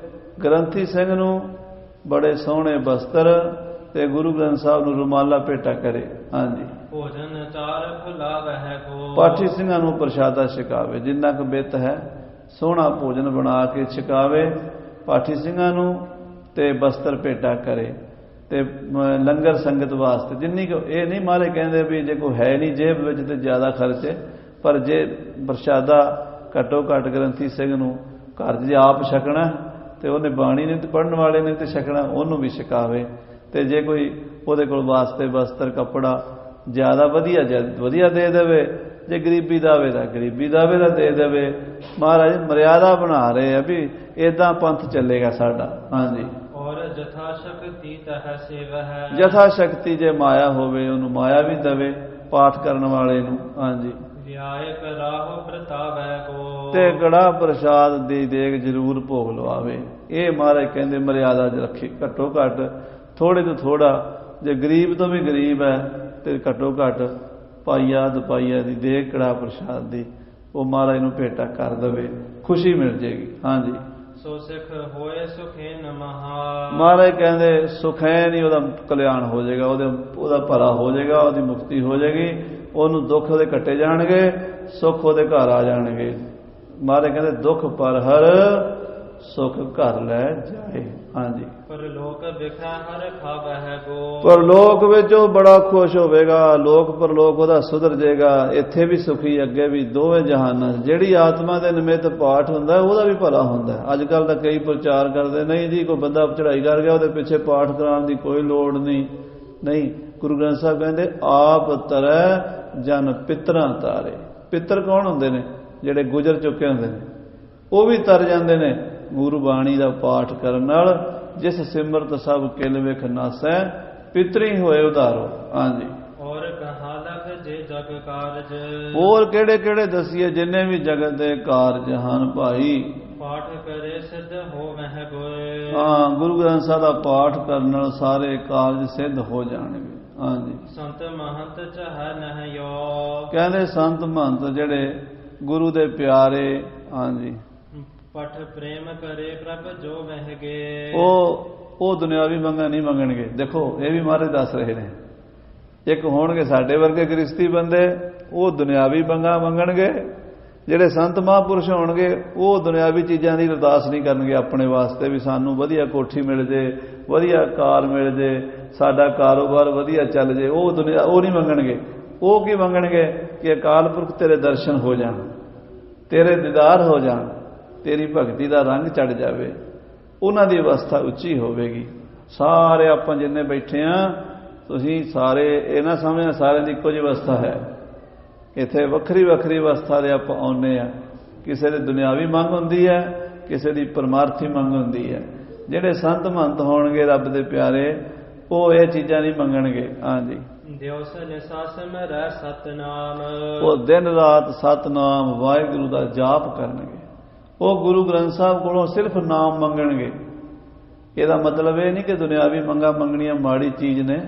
ਗ੍ਰੰਥੀ ਸਿੰਘ ਨੂੰ ਬੜੇ ਸੋਹਣੇ ਬਸਤਰ ਤੇ ਗੁਰੂ ਗ੍ਰੰਥ ਸਾਹਿਬ ਨੂੰ ਰੁਮਾਲਾ ਭੇਟਾ ਕਰੇ। ਹਾਂਜੀ, ਭੋਜਨ ਚਾਰ ਖੁਲਾਵਹਿ ਕੋ। ਪਾਠੀ ਸਿੰਘਾਂ ਨੂੰ ਪ੍ਰਸ਼ਾਦਾ ਛਕਾਵੇ, ਜਿੰਨਾ ਕੁ ਬਿੱਤ ਹੈ ਸੋਹਣਾ ਭੋਜਨ ਬਣਾ ਕੇ ਛਕਾਵੇ ਪਾਠੀ ਸਿੰਘਾਂ ਨੂੰ, ਤੇ ਬਸਤਰ ਭੇਟਾ ਕਰੇ ਤੇ ਲੰਗਰ ਸੰਗਤ ਵਾਸਤੇ ਜਿੰਨੀ ਕੁ। ਇਹ ਨਹੀਂ ਮਾਰੇ ਕਹਿੰਦੇ ਵੀ ਜੇ ਕੋਈ ਹੈ ਨਹੀਂ ਜੇਬ ਵਿੱਚ ਤੇ ਜ਼ਿਆਦਾ ਖਰਚੇ, ਪਰ ਜੇ ਪ੍ਰਸ਼ਾਦਾ ਘੱਟੋ ਘੱਟ ਗ੍ਰੰਥੀ ਸਿੰਘ ਨੂੰ ਘਰ 'ਚ ਆਪ ਛਕਣਾ ਤੇ ਉਹਨੇ ਬਾਣੀ ਨੇ ਤੇ ਪੜ੍ਹਨ ਵਾਲੇ ਨੇ ਤੇ ਛਕਣਾ, ਉਹਨੂੰ ਵੀ ਛਕਾਵੇ। ਤੇ ਜੇ ਕੋਈ ਉਹਦੇ ਕੋਲ ਵਾਸਤੇ ਬਸਤਰ ਕੱਪੜਾ ਜ਼ਿਆਦਾ ਵਧੀਆ ਦੇ ਦੇਵੇ, ਜੇ ਗਰੀਬੀ ਦਾਵੇ ਤਾਂ ਗਰੀਬੀ ਦਾਵੇ ਦਾ ਦੇ ਦੇਵੇ। ਮਹਾਰਾਜ ਮਰਿਆਦਾ ਬਣਾ ਰਹੇ ਆ ਵੀ ਏਦਾਂ ਪੰਥ ਚੱਲੇਗਾ ਸਾਡਾ। ਹਾਂਜੀ, ਔਰ ਜਥਾ ਸ਼ਕਤੀ ਤਹ ਸੇਵਹਿ। ਜਥਾ ਸ਼ਕਤੀ ਜੇ ਮਾਇਆ ਹੋਵੇ ਉਹਨੂੰ ਮਾਇਆ ਵੀ ਦੇਵੇ ਪਾਠ ਕਰਨ ਵਾਲੇ ਨੂੰ। ਹਾਂਜੀ, ਵਿਆਇਕ ਰਾਹੁ ਪ੍ਰਤਾਵੈ ਕੋ। ਤੇ ਕੜਾ ਪ੍ਰਸ਼ਾਦ ਦੀ ਦੇਗ ਜ਼ਰੂਰ ਭੋਗ ਲਵਾਵੇ। ਇਹ ਮਹਾਰਾਜ ਕਹਿੰਦੇ ਮਰਿਆਦਾ 'ਚ ਰੱਖੀ, ਘੱਟੋ ਘੱਟ ਥੋੜੇ ਤੋਂ ਥੋੜਾ, ਜੇ ਗਰੀਬ ਤੋਂ ਵੀ ਗਰੀਬ ਹੈ ਤੇ ਘੱਟੋ ਘੱਟ ਪਾਈਆ ਦੁਪਾਈਆ ਦੀ ਦੇਗ ਕੜਾ ਪ੍ਰਸ਼ਾਦ ਦੀ ਉਹ ਮਹਾਰਾਜ ਨੂੰ ਭੇਟਾ ਕਰ ਦੇਵੇ, ਖੁਸ਼ੀ ਮਿਲ ਜੇਗੀ। ਹਾਂਜੀ, ਸੋ ਸਿੱਖ ਹੋਏ ਸੁਖੇਨ ਮਹਾ। ਮਹਾਰਾਜ ਕਹਿੰਦੇ ਸੁਖੈਨ ਹੀ ਉਹਦਾ ਕਲਿਆਣ ਹੋ ਜਾਏਗਾ, ਉਹਦਾ ਭਲਾ ਹੋ ਜਾਏਗਾ, ਉਹਦੀ ਮੁਕਤੀ ਹੋ ਜਾਏਗੀ, ਉਹਨੂੰ ਦੁੱਖ ਉਹਦੇ ਕੱਟੇ ਜਾਣਗੇ, ਸੁੱਖ ਉਹਦੇ ਘਰ ਆ ਜਾਣਗੇ। ਮਹਾਰਾਜ ਕਹਿੰਦੇ ਦੁੱਖ ਪਰ ਹਰ ਸੁੱਖ ਘਰ ਲੈ ਜਾਏ। ਹਾਂਜੀ, ਪਰਲੋਕ ਵਿਖੈ ਹਰ ਖਾਵਹਿ ਗੋ। ਪਰਲੋਕ ਵਿੱਚ ਉਹ ਬੜਾ ਖੁਸ਼ ਹੋਵੇਗਾ, ਲੋਕ ਪਰਲੋਕ ਉਹਦਾ ਸੁਧਰ ਜਾਏਗਾ, ਇੱਥੇ ਵੀ ਸੁਖੀ ਅੱਗੇ ਵੀ, ਦੋਵੇਂ ਜਹਾਨਾਂ। ਜਿਹੜੀ ਆਤਮਾ ਦੇ ਨਿਮਿਤ ਪਾਠ ਹੁੰਦਾ ਉਹਦਾ ਵੀ ਭਲਾ ਹੁੰਦਾ। ਅੱਜ ਕੱਲ ਤਾਂ ਕਈ ਪ੍ਰਚਾਰ ਕਰਦੇ ਨਹੀਂ ਜੀ ਕੋਈ ਬੰਦਾ ਚੜ੍ਹਾਈ ਕਰ ਗਿਆ ਉਹਦੇ ਪਿੱਛੇ ਪਾਠ ਕਰਾਉਣ ਦੀ ਕੋਈ ਲੋੜ ਨਹੀਂ। ਨਹੀਂ, ਗੁਰੂ ਗ੍ਰੰਥ ਸਾਹਿਬ ਕਹਿੰਦੇ ਆਪ ਤਰੈ ਜਨ ਪਿਤਰਾਂ ਤਾਰੇ। ਪਿੱਤਰ ਕੌਣ ਹੁੰਦੇ ਨੇ? ਜਿਹੜੇ ਗੁਜ਼ਰ ਚੁੱਕੇ ਹੁੰਦੇ ਨੇ, ਉਹ ਵੀ ਤਰ ਜਾਂਦੇ ਨੇ ਗੁਰੂ ਬਾਣੀ ਦਾ ਪਾਠ ਕਰਨ ਨਾਲ। ਜਿਸ ਸਿਮਰਤ ਸਭ ਕਿਲ ਵਿਖ ਨਾਸੈ, ਪਿਤਰੀ ਹੋਏ ਉਧਾਰੋ। ਹਾਂਜੀ, ਔਰ ਕਹਾ ਲਖ ਜੇ ਜਗ ਕਾਰਜ। ਹੋਰ ਕਿਹੜੇ ਕਿਹੜੇ ਦਸੀਏ ਜਿੰਨੇ ਵੀ ਜਗਤ ਦੇ ਕਾਰਜ ਹਨ ਭਾਈ। ਪਾਠ ਕਰੇ ਸਿੱਧ ਹੋਵਹਿ ਗੋਏ। ਹਾਂ, ਗੁਰੂ ਗ੍ਰੰਥ ਸਾਹਿਬ ਦਾ ਪਾਠ ਕਰਨ ਨਾਲ ਸਾਰੇ ਕਾਰਜ ਸਿੱਧ ਹੋ ਜਾਣਗੇ। ਹਾਂਜੀ, ਸੰਤ ਮਹੰਤ ਚਾਹੈ ਨਹਿ। ਕਹਿੰਦੇ ਸੰਤ ਮਹੰਤ ਜਿਹੜੇ ਗੁਰੂ ਦੇ ਪਿਆਰੇ। ਹਾਂਜੀ, ਪਠ ਪ੍ਰੇਮ ਕਰੇ ਪ੍ਰਭ ਜੋ ਵਹਿ ਗੇ। ਉਹ ਦੁਨਿਆਵੀ ਮੰਗਾਂ ਨਹੀਂ ਮੰਗਣਗੇ। ਦੇਖੋ ਇਹ ਵੀ ਮਹਾਰਾਜ ਦੱਸ ਰਹੇ ਨੇ। ਇੱਕ ਹੋਣਗੇ ਸਾਡੇ ਵਰਗੇ ਗ੍ਰਸਤੀ ਬੰਦੇ, ਉਹ ਦੁਨਿਆਵੀ ਮੰਗਾਂ ਮੰਗਣਗੇ। ਜਿਹੜੇ ਸੰਤ ਮਹਾਂਪੁਰਸ਼ ਹੋਣਗੇ ਉਹ ਦੁਨਿਆਵੀ ਚੀਜ਼ਾਂ ਦੀ ਅਰਦਾਸ ਨਹੀਂ ਕਰਨਗੇ ਆਪਣੇ ਵਾਸਤੇ ਵੀ ਸਾਨੂੰ ਵਧੀਆ ਕੋਠੀ ਮਿਲ ਜੇ, ਵਧੀਆ ਕਾਰ ਮਿਲ ਜੇ, ਸਾਡਾ ਕਾਰੋਬਾਰ ਵਧੀਆ ਚੱਲ ਜੇ। ਉਹ ਨਹੀਂ ਮੰਗਣਗੇ। ਉਹ ਕੀ ਮੰਗਣਗੇ ਕਿ ਅਕਾਲ ਪੁਰਖ ਤੇਰੇ ਦਰਸ਼ਨ ਹੋ ਜਾਣ, ਤੇਰੇ ਦੀਦਾਰ ਹੋ ਜਾਣ, ਤੇਰੀ ਭਗਤੀ ਦਾ ਰੰਗ ਚੜ ਜਾਵੇ। ਉਹਨਾਂ ਦੀ ਅਵਸਥਾ ਉੱਚੀ ਹੋਵੇਗੀ। ਸਾਰੇ ਆਪਾਂ ਜਿੰਨੇ ਬੈਠੇ ਆ, ਤੁਸੀਂ ਸਾਰੇ ਇਹ ਨਾ ਸਮਝਣਾ ਸਾਰਿਆਂ ਦੀ ਇੱਕੋ ਜਿਹੀ ਅਵਸਥਾ ਹੈ। ਇੱਥੇ ਵੱਖਰੀ ਵੱਖਰੀ ਅਵਸਥਾ ਦੇ ਆਪਾਂ ਆਉਂਦੇ ਆ। ਕਿਸੇ ਦੀ ਦੁਨਿਆਵੀ ਮੰਗ ਹੁੰਦੀ ਹੈ, ਕਿਸੇ ਦੀ ਪਰਮਾਰਥੀ ਮੰਗ ਹੁੰਦੀ ਹੈ। ਜਿਹੜੇ ਸੰਤ ਮਹੰਤ ਹੋਣਗੇ ਰੱਬ ਦੇ ਪਿਆਰੇ, ਉਹ ਇਹ ਚੀਜ਼ਾਂ ਨਹੀਂ ਮੰਗਣਗੇ। ਹਾਂਜੀ, ਦਿਵਸ ਨਿਸਾਸ ਮਹਿ ਸਤਨਾਮ। ਉਹ ਦਿਨ ਰਾਤ ਸਤਨਾਮ ਵਾਹਿਗੁਰੂ ਦਾ ਜਾਪ ਕਰਨਗੇ। ਉਹ ਗੁਰੂ ਗ੍ਰੰਥ ਸਾਹਿਬ ਕੋਲੋਂ ਸਿਰਫ ਨਾਮ ਮੰਗਣਗੇ। ਇਹਦਾ ਮਤਲਬ ਇਹ ਨਹੀਂ ਕਿ ਦੁਨਿਆਵੀ ਮੰਗਾਂ ਮੰਗਣੀਆਂ ਮਾੜੀ ਚੀਜ਼ ਨੇ,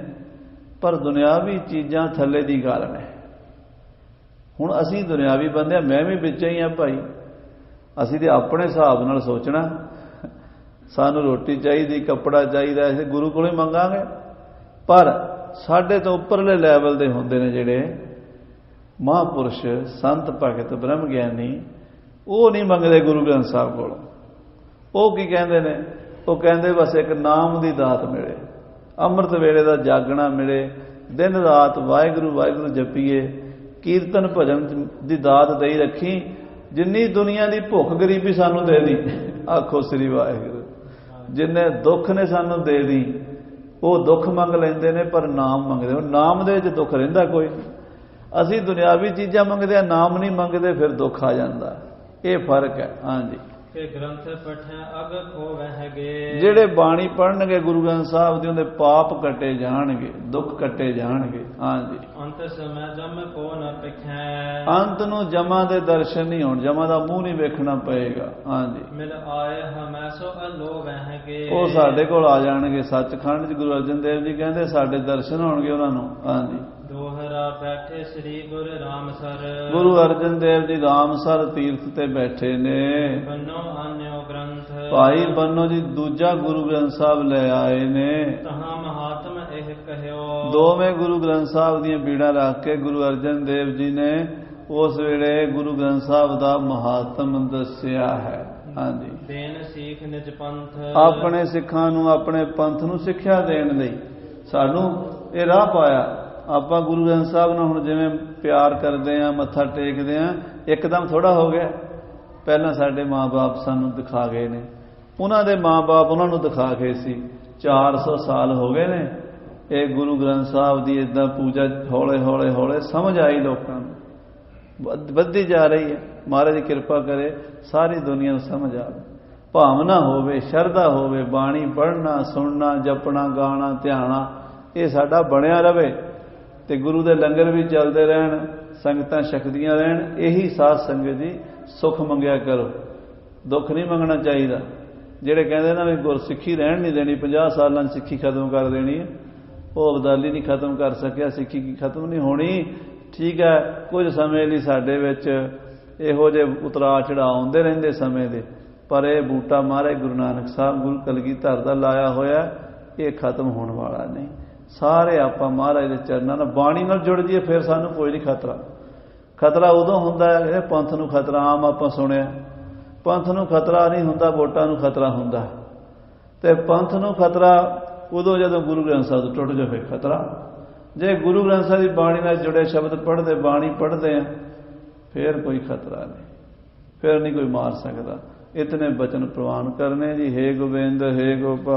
ਪਰ ਦੁਨਿਆਵੀ ਚੀਜ਼ਾਂ ਥੱਲੇ ਦੀ ਗੱਲ ਨੇ। ਹੁਣ ਅਸੀਂ ਦੁਨਿਆਵੀ ਬੰਦੇ ਆ, ਮੈਂ ਵੀ ਵਿੱਚ ਹੀ ਆ ਭਾਈ। ਅਸੀਂ ਤੇ ਆਪਣੇ ਹਿਸਾਬ ਨਾਲ ਸੋਚਣਾ, ਸਾਨੂੰ ਰੋਟੀ ਚਾਹੀਦੀ, ਕੱਪੜਾ ਚਾਹੀਦਾ, ਅਸੀਂ ਗੁਰੂ ਕੋਲੋਂ ਹੀ ਮੰਗਾਂਗੇ। ਪਰ ਸਾਡੇ ਤੋਂ ਉੱਪਰਲੇ ਲੈਵਲ ਦੇ ਹੁੰਦੇ ਨੇ ਜਿਹੜੇ ਮਹਾਂਪੁਰਸ਼, ਸੰਤ, ਭਗਤ, ਬ੍ਰਹਮ ਗਿਆਨੀ, ਉਹ ਨਹੀਂ ਮੰਗਦੇ ਗੁਰੂ ਗ੍ਰੰਥ ਸਾਹਿਬ ਕੋਲੋਂ। ਉਹ ਕੀ ਕਹਿੰਦੇ ਨੇ? ਉਹ ਕਹਿੰਦੇ ਬਸ ਇੱਕ ਨਾਮ ਦੀ ਦਾਤ ਮਿਲੇ, ਅੰਮ੍ਰਿਤ ਵੇਲੇ ਦਾ ਜਾਗਣਾ ਮਿਲੇ, ਦਿਨ ਰਾਤ ਵਾਹਿਗੁਰੂ ਵਾਹਿਗੁਰੂ ਜਪੀਏ, ਕੀਰਤਨ ਭਜਨ ਦੀ ਦਾਤ ਦੇਈ ਰੱਖੀ। ਜਿੰਨੀ ਦੁਨੀਆ ਦੀ ਭੁੱਖ ਗਰੀਬੀ ਸਾਨੂੰ ਦੇ ਦੀ, ਆਖੋ ਸ੍ਰੀ ਵਾਹਿਗੁਰੂ। ਜਿੰਨੇ ਦੁੱਖ ਨੇ ਸਾਨੂੰ ਦੇ ਦੀ। ਉਹ ਦੁੱਖ ਮੰਗ ਲੈਂਦੇ ਨੇ ਪਰ ਨਾਮ ਮੰਗਦੇ। ਉਹ ਨਾਮ ਦੇ ਵਿੱਚ ਦੁੱਖ ਰਹਿੰਦਾ ਕੋਈ ਨਹੀਂ। ਅਸੀਂ ਦੁਨਿਆਵੀ ਚੀਜ਼ਾਂ ਮੰਗਦੇ ਆ, ਨਾਮ ਨਹੀਂ ਮੰਗਦੇ, ਫਿਰ ਦੁੱਖ ਆ ਜਾਂਦਾ। ਇਹ ਫਰਕ ਹੈ। ਹਾਂਜੀ, ਕਿ ਗ੍ਰੰਥ ਪਠੈ ਅਗ ਕੋ ਵਹਿਗੇ। ਜਿਹੜੇ ਬਾਣੀ ਪੜਨਗੇ ਗੁਰੂ ਗ੍ਰੰਥ ਸਾਹਿਬ ਦੇ, ਉਹਦੇ ਪਾਪ ਕੱਟੇ ਜਾਣਗੇ, ਦੁੱਖ ਕੱਟੇ ਜਾਣਗੇ। ਹਾਂਜੀ। ਅੰਤ ਸਮੈ ਜਮ ਕੋ ਨ ਪਿਖੈ। ਅੰਤ ਨੂੰ ਜਮਾਂ ਦੇ ਦਰਸ਼ਨ ਨਹੀਂ ਹੋਣ, ਜਮਾਂ ਦਾ ਮੂੰਹ ਨਹੀਂ ਵੇਖਣਾ ਪਏਗਾ। ਹਾਂਜੀ। ਮਿਲ ਆਏ ਹਮੈ ਸੋ ਅਲੋ ਵਹਿਗੇ। ਉਹ ਸਾਡੇ ਕੋਲ ਆ ਜਾਣਗੇ ਸੱਚਖੰਡ 'ਚ। ਗੁਰੂ ਅਰਜਨ ਦੇਵ ਜੀ ਕਹਿੰਦੇ ਸਾਡੇ ਦਰਸ਼ਨ ਹੋਣਗੇ ਉਹਨਾਂ ਨੂੰ। ਹਾਂਜੀ। ਦੋਹਰਾ ਬੈਠੇ ਸ੍ਰੀ ਗੁਰੂ ਰਾਮਸਰ। ਗੁਰੂ ਅਰਜਨ ਦੇਵ ਜੀ ਰਾਮਸਰ ਤੀਰਥ ਤੇ ਬੈਠੇ ਨੇ। ਬੰਨੋ ਆਨਿਓ ਗ੍ਰੰਥ। ਭਾਈ ਬੰਨੋ ਜੀ ਦੂਜਾ ਗੁਰੂ ਗ੍ਰੰਥ ਸਾਹਿਬ ਲੈ ਆਏ ਨੇ। ਤਹਾਂ ਮਹਾਤਮ ਇਹ ਕਹਿਓ। ਦੋਵੇਂ ਗੁਰੂ ਗ੍ਰੰਥ ਸਾਹਿਬ ਦੀਆਂ ਬੀੜਾਂ ਰੱਖ ਕੇ ਗੁਰੂ ਅਰਜਨ ਦੇਵ ਜੀ ਨੇ ਉਸ ਵੇਲੇ ਗੁਰੂ ਗ੍ਰੰਥ ਸਾਹਿਬ ਦਾ ਮਹਾਤਮ ਦੱਸਿਆ ਹੈ। ਹਾਂਜੀ। ਦੇਨ ਸੀਖ ਨਿਜ ਪੰਥ। ਆਪਣੇ ਸਿੱਖਾਂ ਨੂੰ, ਆਪਣੇ ਪੰਥ ਨੂੰ ਸਿੱਖਿਆ ਦੇਣ ਲਈ ਸਾਨੂੰ ਇਹ ਰਾਹ ਪਾਇਆ। ਆਪਾਂ ਗੁਰੂ ਗ੍ਰੰਥ ਸਾਹਿਬ ਨਾਲ ਹੁਣ ਜਿਵੇਂ ਪਿਆਰ ਕਰਦੇ ਆਂ, ਮੱਥਾ ਟੇਕਦੇ ਆਂ, ਇੱਕਦਮ ਥੋੜਾ ਹੋ ਗਿਆ। ਪਹਿਲਾਂ ਸਾਡੇ ਮਾਂ-ਬਾਪ ਸਾਨੂੰ ਦਿਖਾ ਗਏ ਨੇ, ਉਹਨਾਂ ਦੇ ਮਾਂ-ਬਾਪ ਉਹਨਾਂ ਨੂੰ ਦਿਖਾ ਗਏ ਸੀ। 400 ਸਾਲ ਹੋ ਗਏ ਨੇ ਇਹ ਗੁਰੂ ਗ੍ਰੰਥ ਸਾਹਿਬ ਦੀ ਇਦਾਂ ਪੂਜਾ ਹੌਲੇ ਹੌਲੇ ਹੌਲੇ ਸਮਝ ਆਈ ਲੋਕਾਂ ਨੂੰ, ਵੱਧਦੀ ਜਾ ਰਹੀ ਹੈ। ਮਹਾਰਾਜ ਦੀ ਕਿਰਪਾ ਕਰੇ ਸਾਰੀ ਦੁਨੀਆ ਨੂੰ ਸਮਝ ਆਵੇ, ਭਾਵਨਾ ਹੋਵੇ, ਸ਼ਰਧਾ ਹੋਵੇ, ਬਾਣੀ ਪੜ੍ਹਨਾ, ਸੁਣਨਾ, ਜਪਣਾ, ਗਾਣਾ, ਧਿਆਣਾ ਇਹ ਸਾਡਾ ਬਣਿਆ ਰਵੇ ਤੇ ਗੁਰੂ ਦੇ ਲੰਗਰ ਵੀ ਚੱਲਦੇ ਰਹਿਣ, ਸੰਗਤਾਂ ਛਕਦੀਆਂ ਰਹਿਣ। ਇਹੀ ਸਾਧ ਸੰਗਤ ਜੀ ਸੁੱਖ ਮੰਗਿਆ ਕਰੋ, ਦੁੱਖ ਨਹੀਂ ਮੰਗਣਾ ਚਾਹੀਦਾ। ਜਿਹੜੇ ਕਹਿੰਦੇ ਨਾ ਵੀ ਗੁਰਸਿੱਖੀ ਰਹਿਣ ਨਹੀਂ ਦੇਣੀ, 50 ਸਾਲਾਂ 'ਚ ਸਿੱਖੀ ਖਤਮ ਕਰ ਦੇਣੀ ਹੈ, ਉਹ ਅਬਦਾਲੀ ਨਹੀਂ ਖਤਮ ਕਰ ਸਕਿਆ, ਸਿੱਖੀ ਕੀ ਖਤਮ ਨਹੀਂ ਹੋਣੀ। ਠੀਕ ਹੈ, ਕੁਝ ਸਮੇਂ ਲਈ ਸਾਡੇ ਵਿੱਚ ਇਹੋ ਜਿਹੇ ਉਤਰਾਅ ਚੜਾਅ ਆਉਂਦੇ ਰਹਿੰਦੇ ਸਮੇਂ ਦੇ, ਪਰ ਇਹ ਬੂਟਾ ਮਹਾਰਾਜ ਗੁਰੂ ਨਾਨਕ ਸਾਹਿਬ ਗੁਰੂ ਕਲਗੀਧਰ ਦਾ ਲਾਇਆ ਹੋਇਆ, ਇਹ ਖਤਮ ਹੋਣ ਵਾਲਾ ਨਹੀਂ। ਸਾਰੇ ਆਪਾਂ ਮਹਾਰਾਜ ਦੇ ਚਰਨਾਂ ਨਾਲ, ਬਾਣੀ ਨਾਲ ਜੁੜ ਜਾਈਏ, ਫਿਰ ਸਾਨੂੰ ਕੋਈ ਨਹੀਂ ਖਤਰਾ। ਖਤਰਾ ਉਦੋਂ ਹੁੰਦਾ ਹੈ ਪੰਥ ਨੂੰ ਖਤਰਾ। ਆਮ ਆਪਾਂ ਸੁਣਿਆ ਪੰਥ ਨੂੰ ਖਤਰਾ ਨਹੀਂ ਹੁੰਦਾ, ਵੋਟਾਂ ਨੂੰ ਖਤਰਾ ਹੁੰਦਾ। ਤੇ ਪੰਥ ਨੂੰ ਖਤਰਾ ਉਦੋਂ ਜਦੋਂ ਗੁਰੂ ਗ੍ਰੰਥ ਸਾਹਿਬ ਤੋਂ ਟੁੱਟ ਜਾਵੇ ਖਤਰਾ। ਜੇ ਗੁਰੂ ਗ੍ਰੰਥ ਸਾਹਿਬ ਦੀ ਬਾਣੀ ਨਾਲ ਜੁੜੇ ਸ਼ਬਦ ਪੜ੍ਹਦੇ, ਬਾਣੀ ਪੜ੍ਹਦੇ ਆ, ਫਿਰ ਕੋਈ ਖਤਰਾ ਨਹੀਂ, ਫਿਰ ਨਹੀਂ ਕੋਈ ਮਾਰ ਸਕਦਾ। ਇਤਨੇ ਬਚਨ ਪ੍ਰਵਾਨ ਕਰਨੇ ਜੀ। ਹੇ ਗੋਬਿੰਦ, ਹੇ ਗੋਪਾਲ।